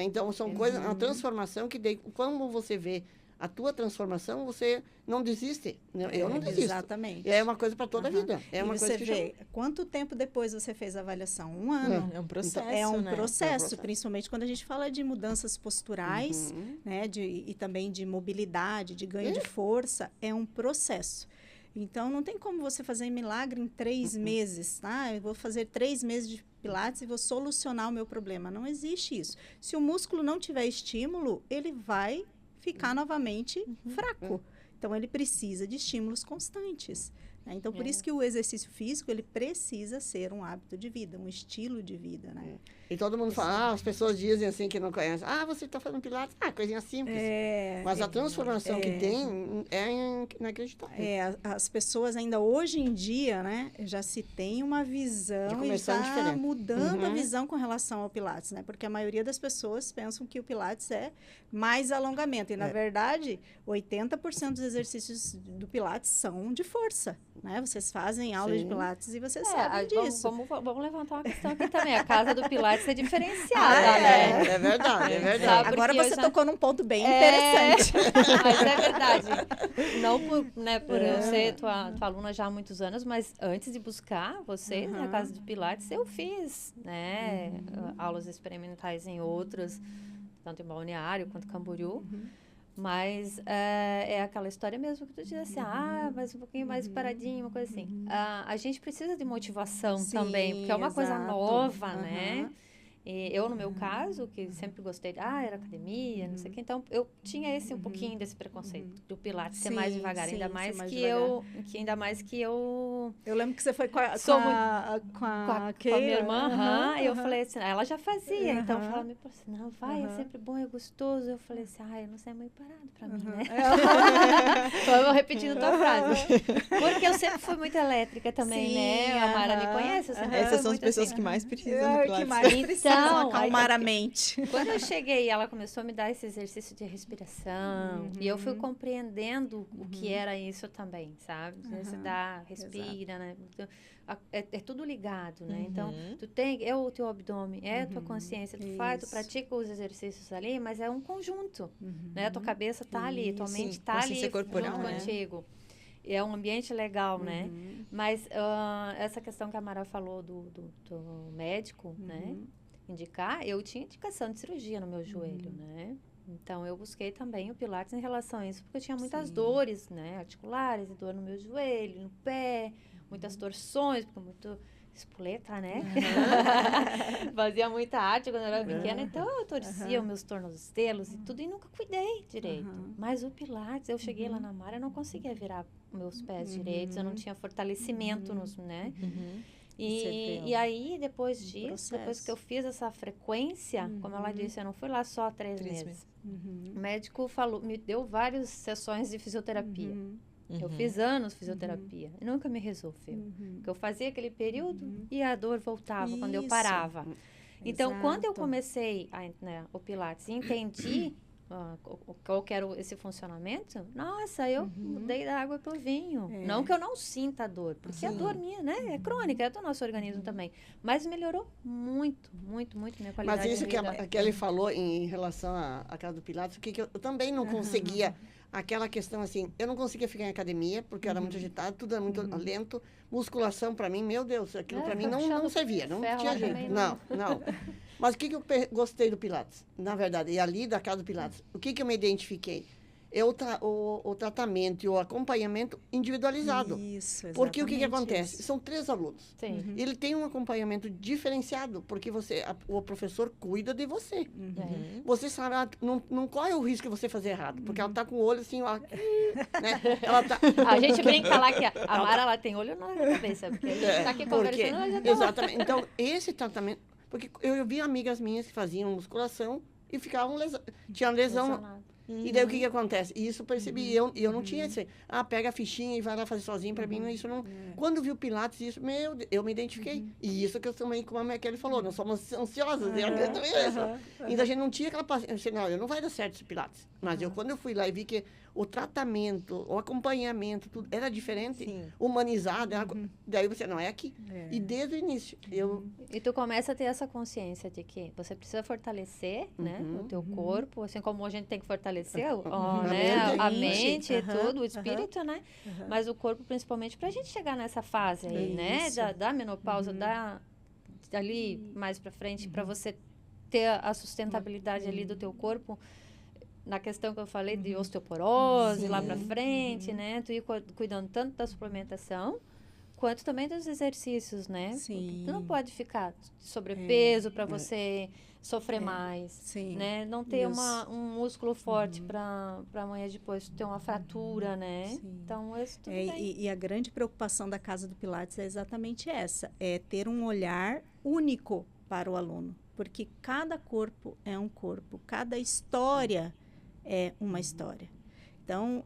Então, são coisas, a transformação que daí, quando você vê a tua transformação, você não desiste. Eu não desisto. Exatamente. É uma coisa para toda a vida. É uma você coisa que vê, quanto tempo depois você fez a avaliação? 1 ano. É um processo, É um né? processo, principalmente quando a gente fala de mudanças posturais, né? E também de mobilidade, de ganho de força. É um processo. Então, não tem como você fazer milagre em 3 meses, tá? Eu vou fazer 3 meses de Pilates e vou solucionar o meu problema. Não existe isso. Se o músculo não tiver estímulo, ele vai ficar novamente fraco. Então, ele precisa de estímulos constantes. Né? Então, por isso que o exercício físico, ele precisa ser um hábito de vida, um estilo de vida, né? E todo mundo fala, as pessoas dizem assim que não conhecem. Você está fazendo Pilates? Coisinha simples. Mas a transformação que tem é inacreditável. As pessoas ainda hoje em dia, né, já se tem uma visão e está mudando a visão com relação ao Pilates, né? Porque a maioria das pessoas pensam que o Pilates é mais alongamento. E, na verdade, 80% dos exercícios do Pilates são de força. Né? Vocês fazem aula de Pilates e vocês sabem disso. Vamos levantar uma questão aqui também. A casa do Pilates é diferenciada, né? É verdade, é verdade. Agora você tocou num ponto bem interessante. Mas é verdade. Não por eu ser tua aluna já há muitos anos, mas antes de buscar você na casa do Pilates, eu fiz, né? Aulas experimentais em outras, tanto em Balneário quanto em Camboriú. Mas é aquela história mesmo que tu diz assim, mas um pouquinho mais paradinho, uma coisa assim. A gente precisa de motivação também, porque é uma coisa nova, né? E eu, no meu caso, que sempre gostei de, era academia, não sei o que, então eu tinha um pouquinho desse preconceito do Pilates ser mais devagar, ainda mais que eu... Eu lembro que você foi com a minha irmã, e eu falei assim, ela já fazia, então ela me falou assim, não, vai, é sempre bom, é gostoso. Eu falei assim, eu não sei, é meio parado pra mim, né? Então eu repetindo tua frase. Porque eu sempre fui muito elétrica também, né? A Mara me conhece. Essas são as pessoas que mais precisam do Pilates. Então, acalmar a mente. Quando eu cheguei, ela começou a me dar esse exercício de respiração. E eu fui compreendendo o que era isso também, sabe? Você dá, respira, né? Então, é tudo ligado, né? Então, é o teu abdômen, é a tua consciência. Tu pratica os exercícios ali, mas é um conjunto, né? A tua cabeça tá ali, tua mente tá ali corporal, junto contigo. É um ambiente legal, né? Mas essa questão que a Mara falou do médico, né? Indicar, eu tinha indicação de cirurgia no meu joelho, né? Então, eu busquei também o Pilates em relação a isso, porque eu tinha muitas dores, né? Articulares, dor no meu joelho, no pé, muitas torções, porque muito espoleta, né? Fazia muita arte quando eu era pequena, então eu torcia os meus tornozelos e tudo, e nunca cuidei direito. Mas o Pilates, eu cheguei lá na Mara, eu não conseguia virar meus pés direitos, eu não tinha fortalecimento nos, né? E aí, depois disso, depois que eu fiz essa frequência, como ela disse, eu não fui lá só 3 meses. O médico me deu várias sessões de fisioterapia. Eu fiz anos de fisioterapia e nunca me resolveu. Porque eu fazia aquele período e a dor voltava quando eu parava. Então, quando eu comecei o Pilates e entendi qual que era esse funcionamento, nossa, eu mudei da água pro vinho. Não que eu não sinta a dor, porque a dor minha, né, é crônica, é do nosso organismo também. Mas melhorou muito, muito, muito minha qualidade de vida. Mas isso que a Kelly falou em relação à casa do Pilates, que eu também não conseguia, aquela questão assim, eu não conseguia ficar em academia, porque era muito agitado, tudo era muito lento. Musculação, para mim, meu Deus, aquilo para mim não servia, não tinha jeito. Não. Mas o que eu gostei do Pilates, na verdade, e ali da casa do Pilates, o que eu me identifiquei? O tratamento e o acompanhamento individualizado. Isso, exatamente. Porque o que acontece? São 3 alunos. Sim. Ele tem um acompanhamento diferenciado, porque o professor cuida de você. Você sabe, não corre o risco de você fazer errado, porque ela está com o olho assim, ó, né? A gente brinca lá que a Mara ela tem olho na cabeça, porque a gente está aqui conversando, ela já tá exatamente. Então, esse tratamento... Porque eu vi amigas minhas que faziam musculação e ficavam tinham lesão. E daí o que acontece? Isso eu percebi. Eu não tinha esse... pega a fichinha e vai lá fazer sozinho. Para mim, isso não... Quando vi o Pilates, isso, eu me identifiquei. E isso que eu também, como a Michele falou, nós somos ansiosas. Ainda a gente não tinha aquela paciência. Eu disse, não, não vai dar certo esse Pilates. Mas quando eu fui lá e vi que o tratamento, o acompanhamento, tudo era diferente, humanizado. Daí você, não, é aqui. E desde o início, E tu começa a ter essa consciência de que você precisa fortalecer, né, o teu corpo, assim como a gente tem que fortalecer a mente e tudo, o espírito, né? Mas o corpo, principalmente, para a gente chegar nessa fase aí, né? Da menopausa, ali mais para frente, para você ter a sustentabilidade ali do teu corpo, na questão que eu falei de osteoporose lá para frente, né? Tu ir cuidando tanto da suplementação, quanto também dos exercícios, né? Sim. Tu não pode ficar sobrepeso para você sofrer mais, né? Não ter um músculo forte para amanhã depois ter uma fratura, né? Sim. Então, isso tudo bem. E a grande preocupação da Casa do Pilates é exatamente essa, é ter um olhar único para o aluno, porque cada corpo é um corpo, cada história é uma história. Então,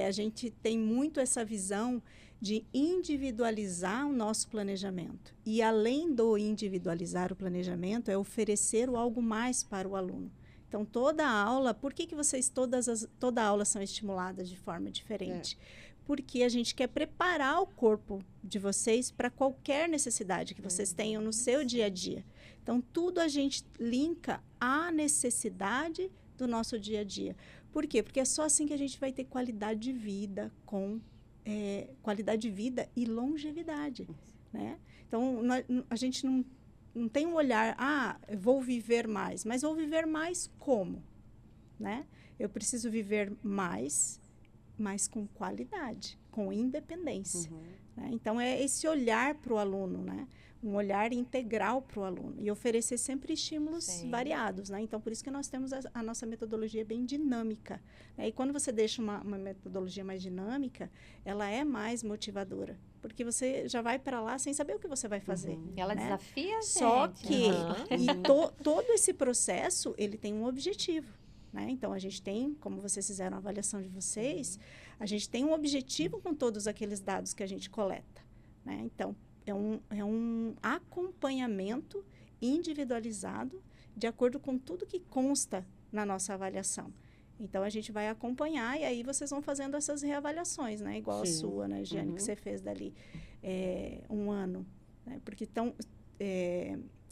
a gente tem muito essa visão de individualizar o nosso planejamento. E, além do individualizar o planejamento, é oferecer algo mais para o aluno. Então, toda a aula, por que vocês, toda a aula são estimuladas de forma diferente? Porque a gente quer preparar o corpo de vocês para qualquer necessidade que vocês tenham no seu dia a dia. Então, tudo a gente linka à necessidade do nosso dia a dia. Por quê? Porque é só assim que a gente vai ter qualidade de vida qualidade de vida e longevidade, né? Então, a gente não tem um olhar, vou viver mais, mas vou viver mais como, né? Eu preciso viver mais, mas com qualidade, com independência, né? Então, é esse olhar para o aluno, né? Um olhar integral para o aluno e oferecer sempre estímulos variados, né? Então, por isso que nós temos a nossa metodologia bem dinâmica, né? E quando você deixa uma metodologia mais dinâmica, ela é mais motivadora, porque você já vai para lá sem saber o que você vai fazer. Ela né? desafia a gente. Só que todo esse processo, ele tem um objetivo, né? Então, a gente tem, como vocês fizeram a avaliação de vocês, a gente tem um objetivo com todos aqueles dados que a gente coleta, né? Então, é um acompanhamento individualizado de acordo com tudo que consta na nossa avaliação. Então, a gente vai acompanhar e aí vocês vão fazendo essas reavaliações, né? Igual a sua, né, Giane, que você fez dali 1 ano. Né? Porque então,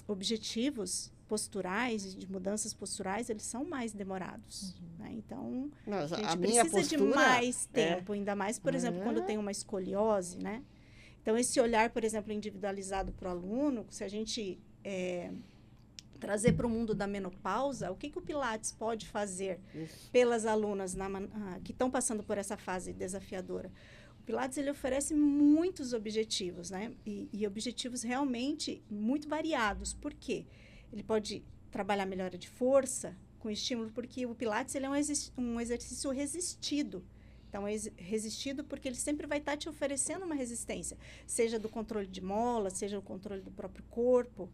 objetivos posturais, de mudanças posturais, eles são mais demorados. Né? Então, Nossa, a gente precisa de mais tempo, ainda mais, por exemplo, quando tem uma escoliose, né? Então, esse olhar, por exemplo, individualizado para o aluno, se a gente trazer para o mundo da menopausa, o que o Pilates pode fazer pelas alunas que estão passando por essa fase desafiadora? O Pilates, ele oferece muitos objetivos, né? E objetivos realmente muito variados. Por quê? Ele pode trabalhar melhora de força com estímulo, porque o Pilates ele é um exercício resistido. Então, é resistido porque ele sempre vai estar te oferecendo uma resistência, seja do controle de mola, seja o controle do próprio corpo.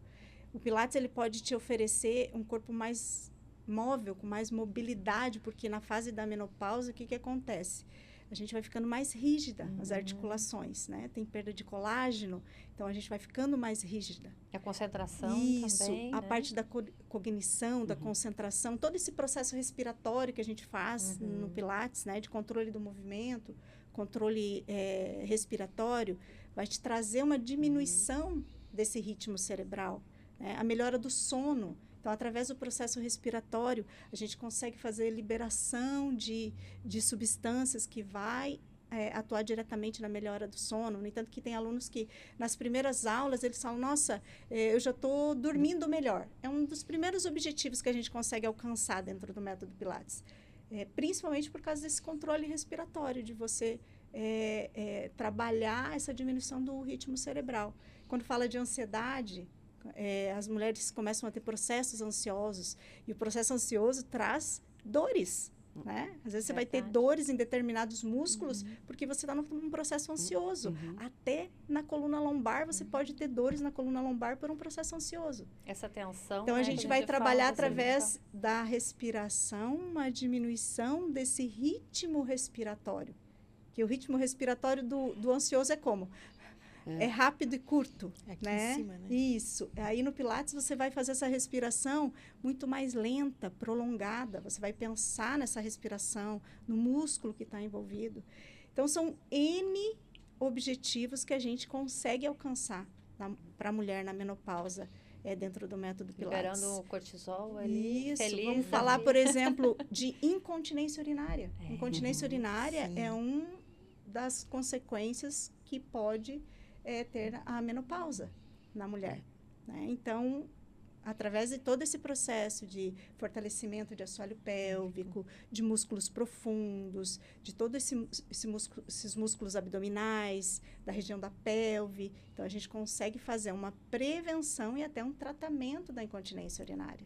O Pilates ele pode te oferecer um corpo mais móvel, com mais mobilidade, porque na fase da menopausa, o que acontece? A gente vai ficando mais rígida, as articulações, né? Tem perda de colágeno, então a gente vai ficando mais rígida. A concentração também, a né? parte da cognição, da concentração, todo esse processo respiratório que a gente faz no Pilates, né? De controle do movimento, controle respiratório, vai te trazer uma diminuição desse ritmo cerebral, né? A melhora do sono. Então, através do processo respiratório, a gente consegue fazer liberação de substâncias que vai atuar diretamente na melhora do sono. No entanto, que tem alunos que, nas primeiras aulas, eles falam, nossa, eu já estou dormindo melhor. É um dos primeiros objetivos que a gente consegue alcançar dentro do método Pilates. Principalmente por causa desse controle respiratório, de você trabalhar essa diminuição do ritmo cerebral. Quando fala de ansiedade... as mulheres começam a ter processos ansiosos e o processo ansioso traz dores, né? Às vezes você vai ter dores em determinados músculos porque você está num processo ansioso. Até na coluna lombar, você pode ter dores na coluna lombar por um processo ansioso. Essa tensão. Então, a gente vai trabalhar através da respiração, uma diminuição desse ritmo respiratório. Que o ritmo respiratório do ansioso é como? É rápido e curto, aqui né? Em cima, né? Isso. Aí no Pilates você vai fazer essa respiração muito mais lenta, prolongada. Você vai pensar nessa respiração, no músculo que está envolvido. Então, são N objetivos que a gente consegue alcançar para a mulher na menopausa, dentro do método Pilates. Liberando o cortisol ali, Isso. feliz. Vamos falar, por exemplo, de incontinência urinária. Incontinência urinária é uma das consequências que pode ter a menopausa na mulher. Né? Então, através de todo esse processo de fortalecimento de assoalho pélvico, de músculos profundos, de todos esses músculos abdominais, da região da pelve, então a gente consegue fazer uma prevenção e até um tratamento da incontinência urinária.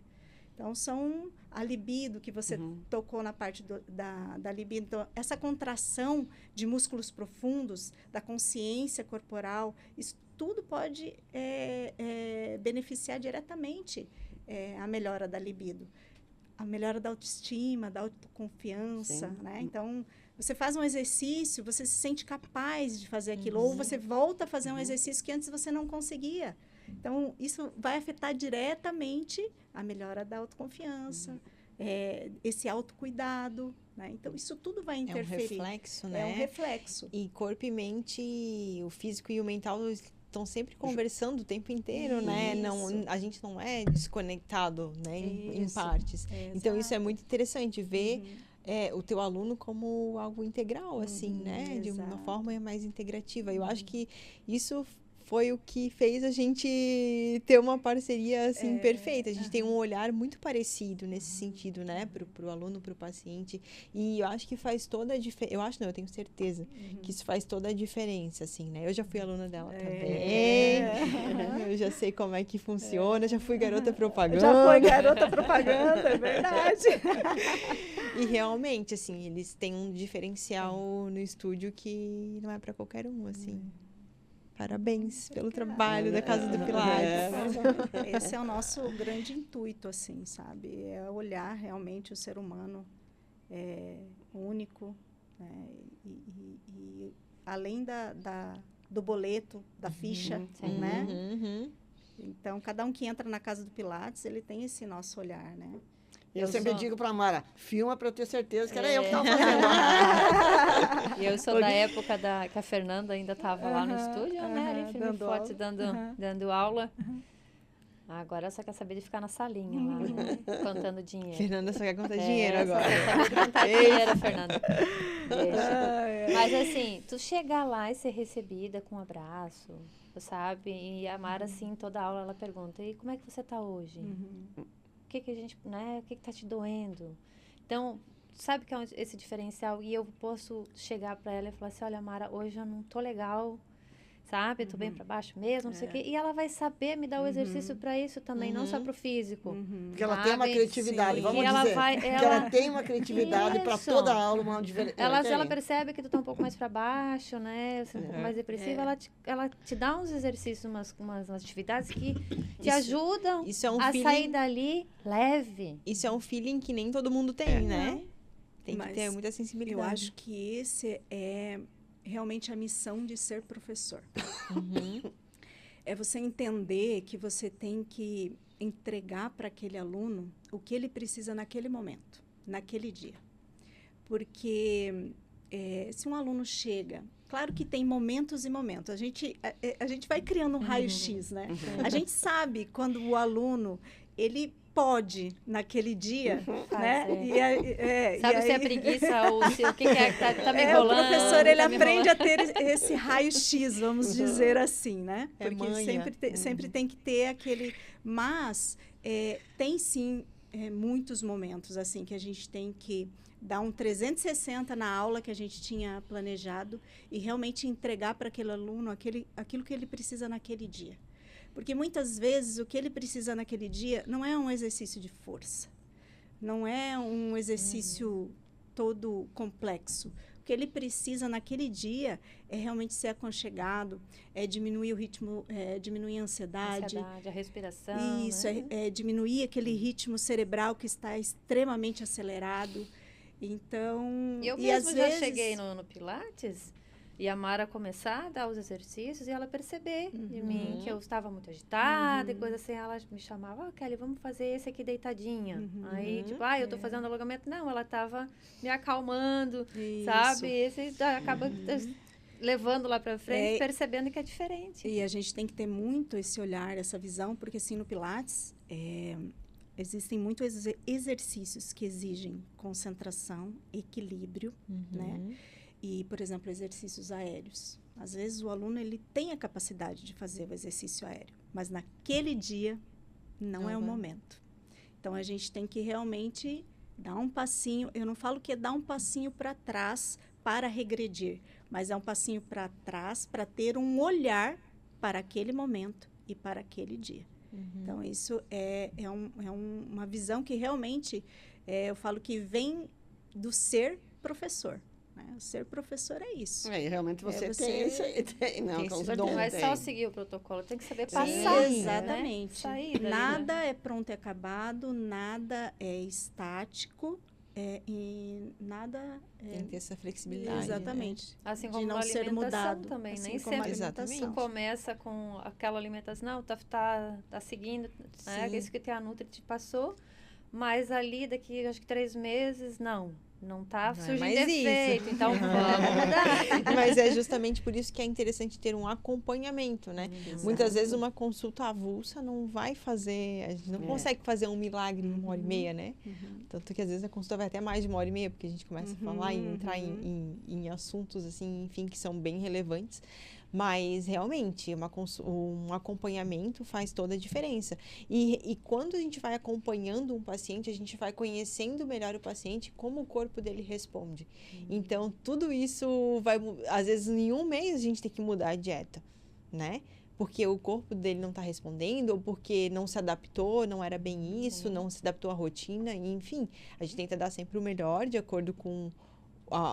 Então, são a libido, que você tocou na parte da libido. Então, essa contração de músculos profundos, da consciência corporal, isso tudo pode beneficiar diretamente a melhora da libido. A melhora da autoestima, da autoconfiança, né? Então, você faz um exercício, você se sente capaz de fazer aquilo. Ou você volta a fazer um exercício que antes você não conseguia. Então, isso vai afetar diretamente a melhora da autoconfiança, esse autocuidado, né? Então, isso tudo vai interferir. É um reflexo, né? É um reflexo. E corpo e mente, o físico e o mental estão sempre conversando o tempo inteiro, né? Não, a gente não é desconectado, né? Em partes. Então, isso é muito interessante, ver o teu aluno como algo integral, assim, né? De uma forma mais integrativa. Eu acho que isso foi o que fez a gente ter uma parceria, assim, perfeita. A gente tem um olhar muito parecido nesse sentido, né? Pro aluno, pro paciente. E eu acho que faz toda a diferença. Eu acho não, eu tenho certeza que isso faz toda a diferença, assim, né? Eu já fui aluna dela também. Eu já sei como é que funciona. Já fui garota propaganda. Já foi garota propaganda, é verdade. E realmente, assim, eles têm um diferencial no estúdio que não é para qualquer um, assim. Parabéns pelo trabalho da Casa do Pilates. Esse é o nosso grande intuito, assim, sabe? É olhar realmente o ser humano único, né? E além do boleto, da ficha, né? Então, cada um que entra na Casa do Pilates, ele tem esse nosso olhar, né? Eu sempre digo para a Mara, filma para eu ter certeza que era eu que estava fazendo. E eu sou da época que a Fernanda ainda estava lá no estúdio, né? Ali, firme e forte, dando aula. Agora só quer saber de ficar na salinha lá, né? Contando dinheiro. Fernanda só quer contar dinheiro agora. Só quer saber de contar dinheiro, Fernanda. Mas assim, tu chegar lá e ser recebida com um abraço, sabe? E a Mara, assim, toda aula ela pergunta, e como é que você tá hoje? O que a gente, né? O que tá te doendo? Então, sabe que é esse diferencial? E eu posso chegar para ela e falar assim, olha, Mara, hoje eu não tô legal, sabe? Eu tô bem para baixo mesmo, não sei o quê. E ela vai saber me dar o exercício para isso também, não só para o físico. Porque ela tem uma criatividade, vamos dizer. Que ela tem uma criatividade para toda a aula. Ela percebe que tu tá um pouco mais para baixo, né? Assim, um pouco mais depressiva. Ela te dá uns exercícios, umas atividades que te ajudam a sair dali leve. Isso é um feeling que nem todo mundo tem, né? Tem que ter muita sensibilidade. Eu acho que esse é realmente a missão de ser professor. É você entender que você tem que entregar para aquele aluno o que ele precisa naquele momento, naquele dia. Porque se um aluno chega... Claro que tem momentos e momentos. A gente vai criando um raio-x, né? A gente sabe quando o aluno, ele pode naquele dia, né? Sabe se é preguiça ou se o que é que tá me enrolando. O professor, ele aprende a ter esse raio-x, vamos dizer assim, né? Porque sempre tem que ter aquele... Mas tem sim muitos momentos assim que a gente tem que dar um 360 na aula que a gente tinha planejado e realmente entregar para aquele aluno aquilo que ele precisa naquele dia. Porque muitas vezes o que ele precisa naquele dia não é um exercício de força, não é um exercício todo complexo. O que ele precisa naquele dia é realmente ser aconchegado, é diminuir o ritmo, diminuir a ansiedade. A respiração. Isso, né? é diminuir aquele ritmo cerebral que está extremamente acelerado. Então, Eu mesmo já cheguei no Pilates e a Mara começar a dar os exercícios e ela perceber de mim que eu estava muito agitada e coisa assim. Ela me chamava, Kelly, vamos fazer esse aqui deitadinha. Aí, tipo, eu tô fazendo alongamento. Não, ela tava me acalmando, sabe? Esse acaba levando lá para frente, percebendo que é diferente. E a gente tem que ter muito esse olhar, essa visão, porque assim, no Pilates, existem muitos exercícios que exigem concentração, equilíbrio, né? E, por exemplo, exercícios aéreos. Às vezes o aluno ele tem a capacidade de fazer o exercício aéreo, mas naquele dia não é o momento. Então, a gente tem que realmente dar um passinho. Eu não falo que é dar um passinho para trás para regredir, mas é um passinho para trás para ter um olhar para aquele momento e para aquele dia. Então, isso é uma visão que realmente, eu falo que vem do ser professor. Né? O ser professor é isso. Realmente você tem isso aí. Não, com certeza. Não é só seguir o protocolo, tem que saber passar. Exatamente. Né? Sair nada é pronto e acabado, nada é estático. E nada... tem que ter essa flexibilidade. Exatamente. Né? Assim como de não a ser mudado. Também, assim nem como sempre começa com aquela alimentação, não, tá seguindo, né? Isso que a Nutri te passou, mas ali daqui, acho que 3 meses, não tá surgindo efeito, então vamos mudar. Mas é justamente por isso que é interessante ter um acompanhamento, né? Muitas vezes uma consulta avulsa não vai fazer, a gente não consegue fazer um milagre em 1h30, né? Tanto que às vezes a consulta vai até mais de 1h30, porque a gente começa a falar e entrar em assuntos, assim, enfim, que são bem relevantes. Mas, realmente, um acompanhamento faz toda a diferença. E quando a gente vai acompanhando um paciente, a gente vai conhecendo melhor o paciente, como o corpo dele responde. Então, tudo isso vai... Às vezes, em 1 mês, a gente tem que mudar a dieta, né? Porque o corpo dele não está respondendo, ou porque não se adaptou, não era bem isso, não se adaptou à rotina, enfim. A gente tenta dar sempre o melhor, de acordo com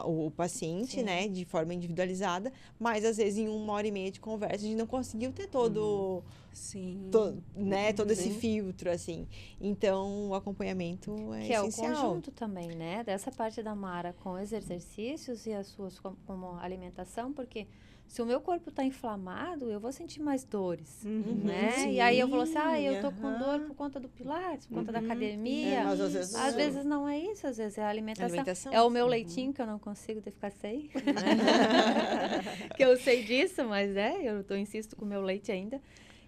o paciente, né, de forma individualizada, mas às vezes em 1h30 de conversa a gente não conseguiu ter todo esse filtro, assim. Então, o acompanhamento é essencial. Que é o conjunto também, né, dessa parte da Mara com os exercícios e as suas como alimentação, porque se o meu corpo está inflamado, eu vou sentir mais dores, né? E aí eu vou assim, eu tô com dor por conta do Pilates, por conta da academia. Mas às vezes não é isso, às vezes é a alimentação. É o meu leitinho que eu não consigo ficar sem. Que eu sei disso, mas eu insisto com o meu leite ainda.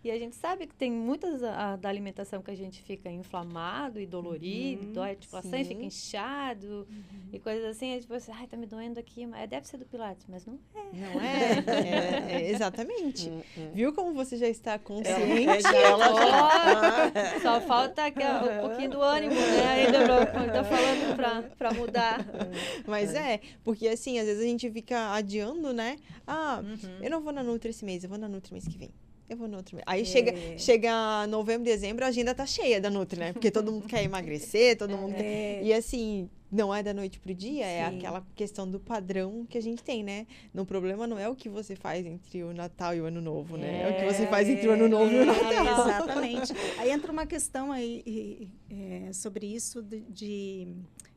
E a gente sabe que tem muitas da alimentação que a gente fica inflamado e dolorido, dói a articulação e fica inchado e coisas assim. A gente pensa, tá me doendo aqui, mas deve ser do Pilates, mas não é. Não é? Exatamente. Viu como você já está consciente? Só falta um pouquinho do ânimo, né? Ainda tá falando pra mudar. Mas porque assim, às vezes a gente fica adiando, né? Eu não vou na Nutri esse mês, eu vou na Nutri mês que vem. Eu vou no outro mês. Aí chega novembro, dezembro, a agenda tá cheia da Nutri, né? Porque todo mundo quer emagrecer, todo mundo quer... E assim, não é da noite pro dia, é aquela questão do padrão que a gente tem, né? O problema não é o que você faz entre o Natal e o Ano Novo, né? É o que você faz entre o Ano Novo e o Natal. Exatamente. Aí entra uma questão aí sobre isso de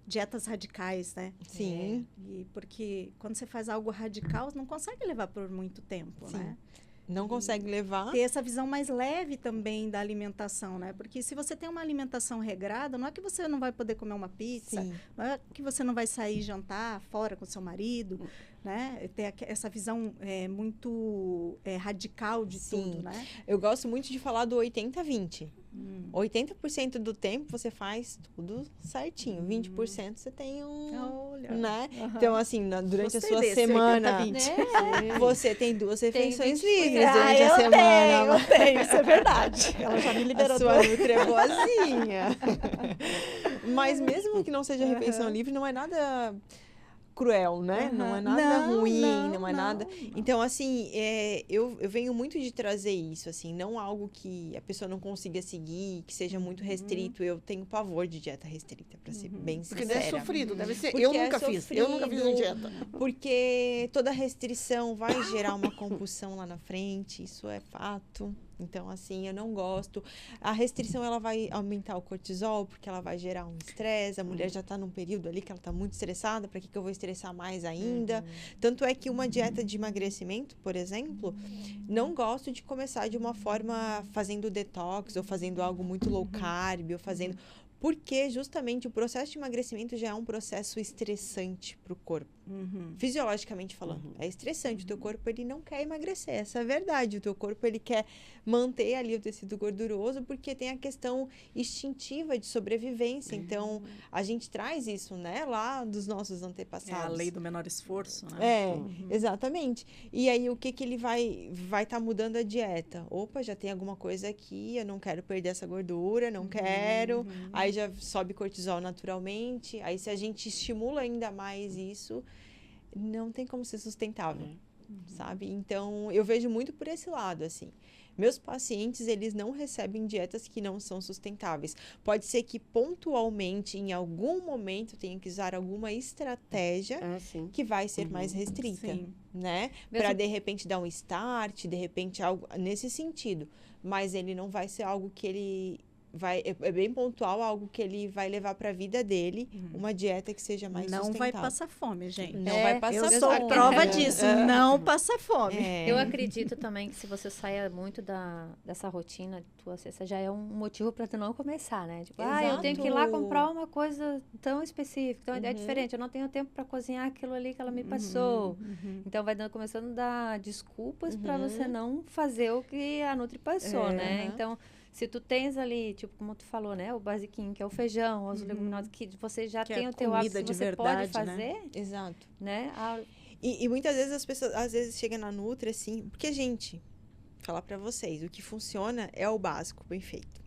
dietas radicais, né? Sim. Porque quando você faz algo radical, você não consegue levar por muito tempo, né? Não consegue levar. Ter essa visão mais leve também da alimentação, né? Porque se você tem uma alimentação regrada, não é que você não vai poder comer uma pizza, não é que você não vai sair jantar fora com seu marido, né? Ter essa visão muito radical de tudo, né? Eu gosto muito de falar do 80-20. 80% do tempo você faz tudo certinho. 20% você tem né? Então, assim, durante a sua semana, você tem 2 refeições livres durante a semana. Eu tenho, isso é verdade. Ela já me liberou. A sua Nutri é boazinha. Mas mesmo que não seja refeição livre, não é nada cruel, né? Não é nada ruim, não é não, nada... não. Então, assim, eu venho muito de trazer isso, assim, não algo que a pessoa não consiga seguir, que seja muito restrito. Eu tenho pavor de dieta restrita, pra ser bem Porque sincera. deve ser sofrido, deve ser. Porque Eu é nunca fiz dieta. Porque toda restrição vai gerar uma compulsão lá na frente, isso é fato. Então, assim, eu não gosto. A restrição, ela vai aumentar o cortisol, porque ela vai gerar um estresse. A mulher já está num período ali que ela está muito estressada. Para que eu vou estressar mais ainda? Tanto é que uma dieta de emagrecimento, por exemplo, não gosto de começar de uma forma fazendo detox ou fazendo algo muito low carb ou fazendo... Porque justamente o processo de emagrecimento já é um processo estressante para o corpo. Fisiologicamente falando. É estressante. O teu corpo, ele não quer emagrecer. Essa é a verdade. O teu corpo, ele quer manter ali o tecido gorduroso porque tem a questão instintiva de sobrevivência. Então, a gente traz isso, né? Lá dos nossos antepassados. É a lei do menor esforço, né? Exatamente. E aí, o que ele vai estar mudando a dieta? Opa, já tem alguma coisa aqui, eu não quero perder essa gordura, não quero. Aí já sobe cortisol naturalmente. Aí, se a gente estimula ainda mais isso, não tem como ser sustentável, sabe? Então, eu vejo muito por esse lado, assim. Meus pacientes, eles não recebem dietas que não são sustentáveis. Pode ser que pontualmente, em algum momento, tenha que usar alguma estratégia que vai ser mais restrita, né? Para, de repente, dar um start, de repente, algo nesse sentido. Mas ele não vai ser algo que ele... é bem pontual, algo que ele vai levar para a vida dele, uma dieta que seja mais sustentável. Não vai passar fome, gente. Não vai passar fome. Eu sou a prova disso, não passa fome. Eu acredito também que se você saia muito dessa rotina tua, essa já é um motivo para tu não começar, né? Tipo, eu tenho que ir lá comprar uma coisa tão específica, então é diferente, eu não tenho tempo para cozinhar aquilo ali que ela me passou. Então vai começando a dar desculpas para você não fazer o que a Nutri passou, né? Então, se tu tens ali, tipo, como tu falou, né? O basiquinho, que é o feijão, os leguminosas, que você já tem o teu hábito, que você pode fazer. Né? Exato. Né? E muitas vezes as pessoas, às vezes, chegam na Nutri, assim... Porque, gente, falar pra vocês, o que funciona é o básico bem feito.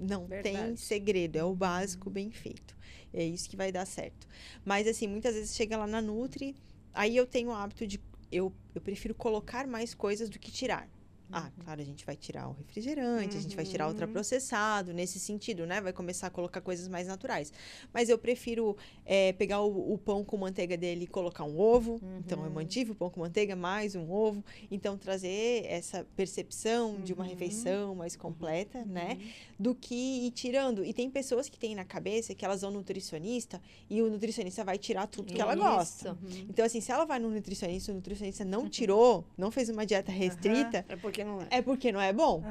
Não tem segredo, é o básico bem feito. É isso que vai dar certo. Mas, assim, muitas vezes chega lá na Nutri, aí eu tenho o hábito de... Eu prefiro colocar mais coisas do que tirar. Claro, a gente vai tirar o refrigerante, a gente vai tirar o ultraprocessado, nesse sentido, né? Vai começar a colocar coisas mais naturais. Mas eu prefiro pegar o pão com manteiga dele e colocar um ovo. Então, eu mantive o pão com manteiga mais um ovo. Então, trazer essa percepção de uma refeição mais completa, né? Do que ir tirando. E tem pessoas que têm na cabeça que elas vão no nutricionista e o nutricionista vai tirar tudo que ela gosta. Então, assim, se ela vai no nutricionista, o nutricionista não tirou, não fez uma dieta restrita... É porque não é bom.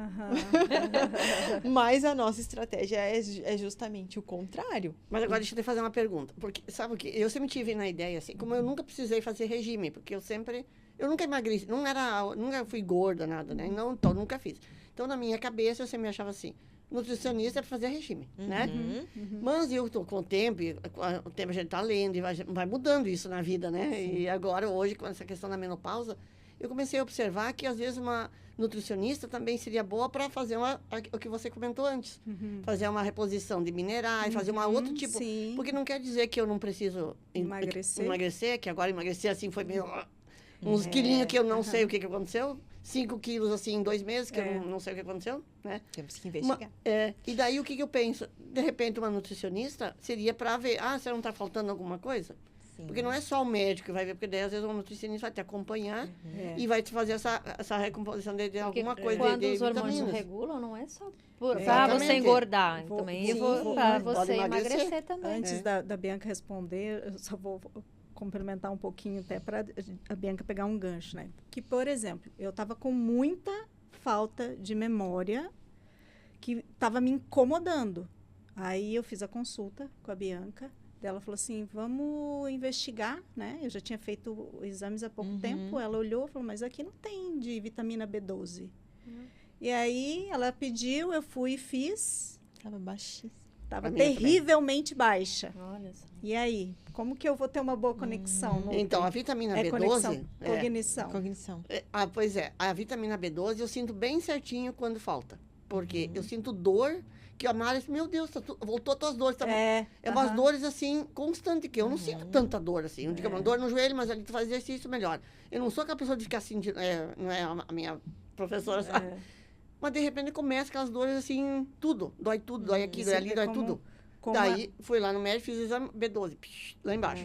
Mas a nossa estratégia é justamente o contrário. Mas agora deixa eu te fazer uma pergunta. Porque, sabe o que? Eu sempre tive na ideia, assim, como eu nunca precisei fazer regime, porque eu nunca emagreci, nunca fui gorda, nada, né? Nunca fiz. Então, na minha cabeça, eu sempre me achava assim, nutricionista é para fazer regime, né? Mas eu tô com o tempo a gente tá lendo e vai mudando isso na vida, né? E agora, hoje, com essa questão da menopausa, eu comecei a observar que, às vezes, uma nutricionista também seria boa para fazer o que você comentou antes. Fazer uma reposição de minerais, fazer uma outro tipo... Porque não quer dizer que eu não preciso emagrecer, que agora emagrecer assim foi meio... Uns quilinhos que eu não sei o que aconteceu. 5 quilos assim em 2 meses, que eu não sei o que aconteceu, né? Temos que investigar. E daí o que eu penso? De repente, uma nutricionista seria para ver, você não está faltando alguma coisa? Porque não é só o médico que vai ver, porque daí às vezes o nutricionista vai te acompanhar e vai te fazer essa recomposição de alguma coisa quando de os hormônios vitaminas. regulam, não é só para você engordar, também para você emagrecer também. Antes da Bianca responder, eu só vou complementar um pouquinho até para a Bianca pegar um gancho, né? Que, por exemplo, eu estava com muita falta de memória que estava me incomodando. Aí eu fiz a consulta com a Bianca. Ela falou assim, vamos investigar, né? Eu já tinha feito exames há pouco tempo. Ela olhou e falou, mas aqui não tem de vitamina B12. E aí, ela pediu, eu fui e fiz. Tava baixíssima. Tava terrivelmente baixa. Olha só. E aí, como que eu vou ter uma boa conexão? Então, a vitamina B12... Conexão, cognição. Cognição. Pois é, a vitamina B12 eu sinto bem certinho quando falta. Porque eu sinto dor, que a Mari, meu Deus, voltou as tuas dores. Tá? É umas dores, assim, constantes, que eu não sinto tanta dor, assim. Eu digo, uma dor no joelho, mas ali tu faz exercício, melhor. Eu não sou aquela pessoa de ficar sentindo, não é a minha professora, sabe? Mas, de repente, começa aquelas dores, assim, tudo. Dói tudo, dói aqui, dói ali, dói tudo. Daí, fui lá no médico, fiz o exame B12, lá embaixo.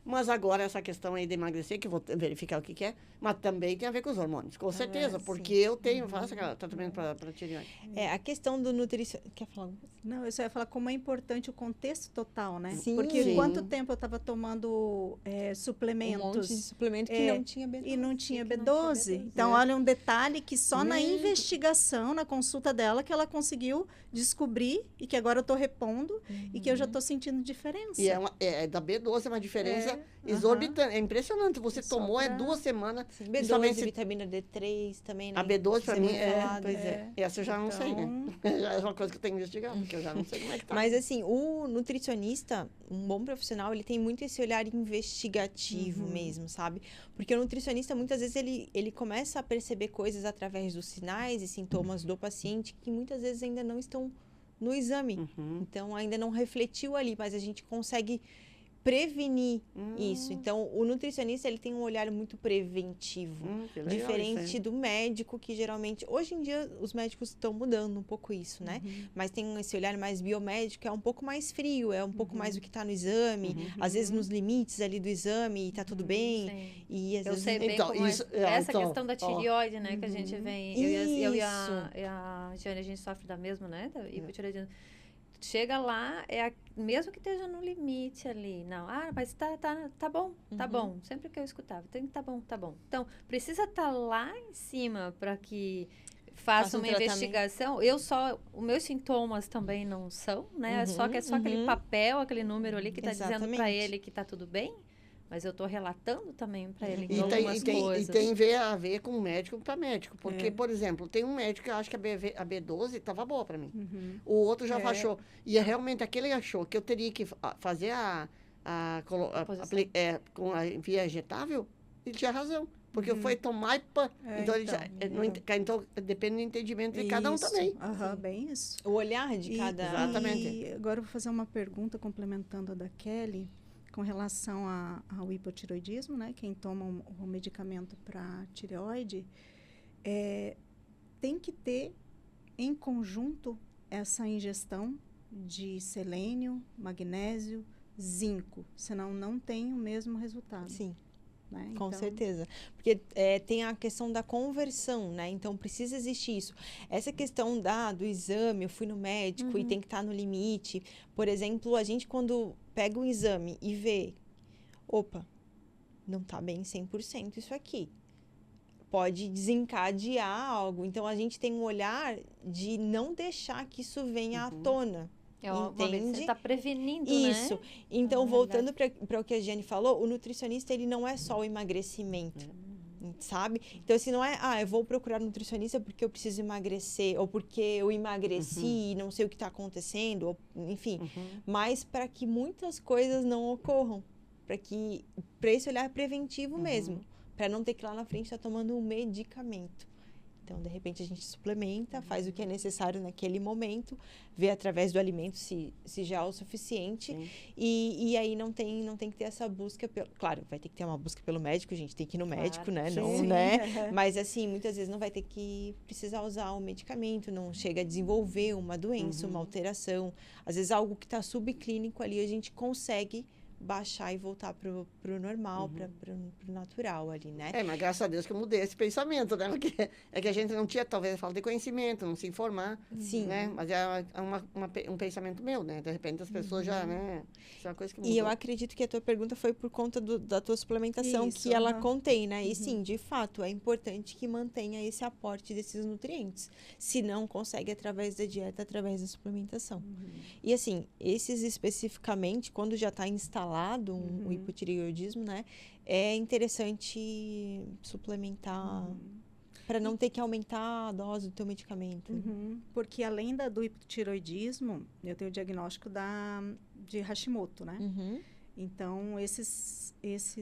Mas agora, essa questão aí de emagrecer, que eu vou verificar o que é, mas também tem a ver com os hormônios, com certeza, porque eu faço aquele tratamento para tireoide. A questão do nutricionista... Quer falar alguma coisa? Não, eu só ia falar como é importante o contexto total, né? Sim. Porque quanto tempo eu estava tomando suplementos. Um monte de suplemento que não tinha B12. E não tinha B12. Então, olha um detalhe que só na investigação, na consulta dela, que ela conseguiu descobrir e que agora eu estou repondo e que eu já estou sentindo diferença. E da B12 é uma diferença exorbitante. É impressionante. Você tomou 2 semanas. Sim, B12 e vitamina D3 também, né? A B12 para mim essa eu já não sei, né? Já é uma coisa que eu tenho que investigar, porque eu já não sei como é que tá. Mas assim, o nutricionista, um bom profissional, ele tem muito esse olhar investigativo mesmo, sabe? Porque o nutricionista, muitas vezes, ele começa a perceber coisas através dos sinais e sintomas do paciente que muitas vezes ainda não estão no exame. Então, ainda não refletiu ali, mas a gente consegue prevenir isso. Então, o nutricionista, ele tem um olhar muito preventivo, diferente do médico, que geralmente, hoje em dia, os médicos estão mudando um pouco isso, né? Mas tem esse olhar mais biomédico, é um pouco mais frio, é um pouco mais o que está no exame, às vezes nos limites ali do exame, está tudo bem. Sim. E às eu vezes... sei bem então, como isso, essa questão da tireoide, né, que a gente vem... Eu e a Jane, a gente sofre da mesma, né, da hipotireoidismo. Chega lá, mesmo que esteja no limite ali, não, mas tá bom, tá bom. Sempre que eu escutava, tá bom. Então, precisa estar lá em cima para que faça uma investigação. Os meus sintomas também não são, né? Só que é só aquele papel, aquele número ali que está dizendo para ele que tá tudo bem. Mas eu estou relatando também para ele algumas coisas. E tem a ver com médico para médico. Porque, por exemplo, tem um médico que acha que a B12 estava boa para mim. O outro já achou. E realmente aquele achou que eu teria que fazer com a via injetável, ele tinha razão. Porque eu fui tomar e pã. Então, depende do entendimento de cada um também. Bem isso. O olhar de cada... Exatamente. E agora eu vou fazer uma pergunta complementando a da Kelly, com relação ao hipotireoidismo, né? Quem toma o medicamento para tireoide, tem que ter em conjunto essa ingestão de selênio, magnésio, zinco, senão não tem o mesmo resultado. Sim. Né? Com certeza. Porque tem a questão da conversão, né? Então, precisa existir isso. Essa questão do exame, eu fui no médico e tem que estar no limite. Por exemplo, a gente quando pega um exame e vê, opa, não está bem 100% isso aqui. Pode desencadear algo. Então, a gente tem um olhar de não deixar que isso venha à tona. Entende? Você está prevenindo, isso. né? Então, voltando para o que a Giane falou, o nutricionista, ele não é só o emagrecimento, sabe? Então, assim, não é, eu vou procurar um nutricionista porque eu preciso emagrecer, ou porque eu emagreci e não sei o que está acontecendo, ou, enfim. Mas para que muitas coisas não ocorram, para esse olhar preventivo mesmo, para não ter que lá na frente estar tomando um medicamento. Então, de repente, a gente suplementa, faz o que é necessário naquele momento, vê através do alimento se já é o suficiente. E aí não tem que ter essa busca. Claro, vai ter que ter uma busca pelo médico, a gente tem que ir no médico, né? Não, né? Mas, assim, muitas vezes não vai ter que precisar usar o medicamento, não chega a desenvolver uma doença, uma alteração. Às vezes, algo que está subclínico ali, a gente consegue baixar e voltar pro normal, pro natural ali, né? Mas graças a Deus que eu mudei esse pensamento, né? Porque é que a gente não tinha, talvez, falta de conhecimento, não se informar. Sim. Né? Mas é um pensamento meu, né? De repente as pessoas já, né? Isso é uma coisa que mudou. E eu acredito que a tua pergunta foi por conta da tua suplementação que ela contém, né? E sim, de fato, é importante que mantenha esse aporte desses nutrientes. Se não consegue através da dieta, através da suplementação. E assim, esses especificamente, quando já está instalado o hipotireoidismo, né? É interessante suplementar para não ter que aumentar a dose do teu medicamento. Porque além do hipotireoidismo, eu tenho o diagnóstico de Hashimoto, né? Então, esses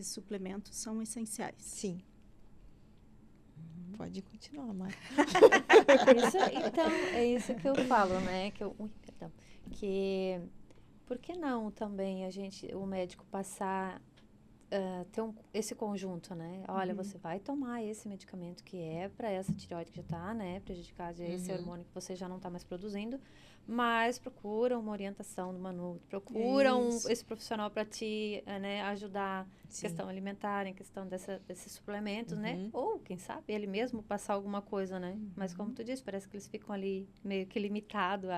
suplementos são essenciais. Sim. Pode continuar, Mara. Então, é isso que eu falo, né? Que por que não também o médico passar ter esse conjunto, né? Olha, você vai tomar esse medicamento que é para essa tireoide que já está, né, prejudicada, esse hormônio que você já não está mais produzindo, mas procura uma orientação do Manu, procura esse profissional para te, né, ajudar em questão alimentar, em questão desses suplementos, né? Ou, quem sabe, ele mesmo passar alguma coisa, né? Mas como tu disse, parece que eles ficam ali meio que limitados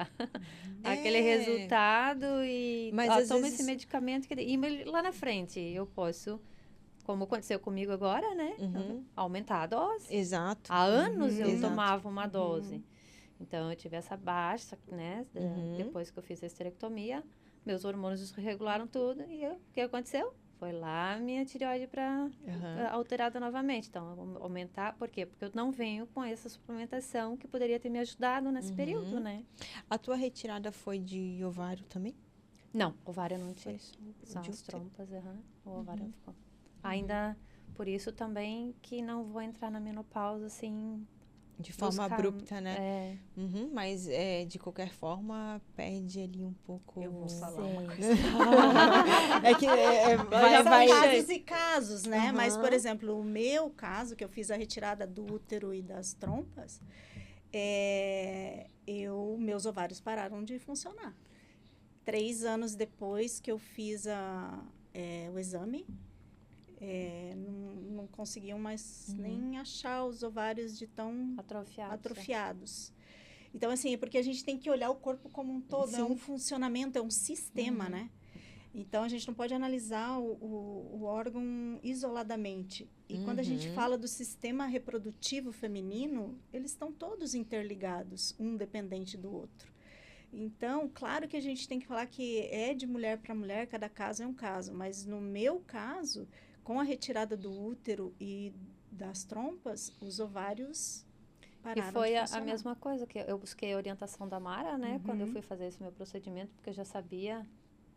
àquele resultado e toma esse medicamento e lá na frente eu posso, como aconteceu comigo agora, né? Aumentar a dose. Exato. Há anos eu tomava uma dose. Então, eu tive essa baixa, né? Depois que eu fiz a esterectomia, meus hormônios regularam tudo. E o que aconteceu? Foi lá a minha tireoide para alterada novamente. Então, aumentar, por quê? Porque eu não venho com essa suplementação que poderia ter me ajudado nesse período, né? A tua retirada foi de ovário também? Não, ovário eu não tive. Só as trompas, o ovário ficou. Ainda, por isso também que não vou entrar na menopausa, assim... De forma abrupta, né? Mas, de qualquer forma, perde ali um pouco... Eu vou falar uma coisa. Vai casos e casos, né? Mas, por exemplo, o meu caso, que eu fiz a retirada do útero e das trompas, meus ovários pararam de funcionar. 3 anos depois que eu fiz o exame... não conseguiam mais nem achar os ovários de tão atrofiados. Então, assim, é porque a gente tem que olhar o corpo como um todo, é um funcionamento, é um sistema, né? Então, a gente não pode analisar o órgão isoladamente. E quando a gente fala do sistema reprodutivo feminino, eles estão todos interligados, um dependente do outro. Então, claro que a gente tem que falar que é de mulher para mulher, cada caso é um caso, mas no meu caso... Com a retirada do útero e das trompas, os ovários pararam de funcionar. E foi a mesma coisa, que eu busquei a orientação da Mara, né? Quando eu fui fazer esse meu procedimento, porque eu já sabia,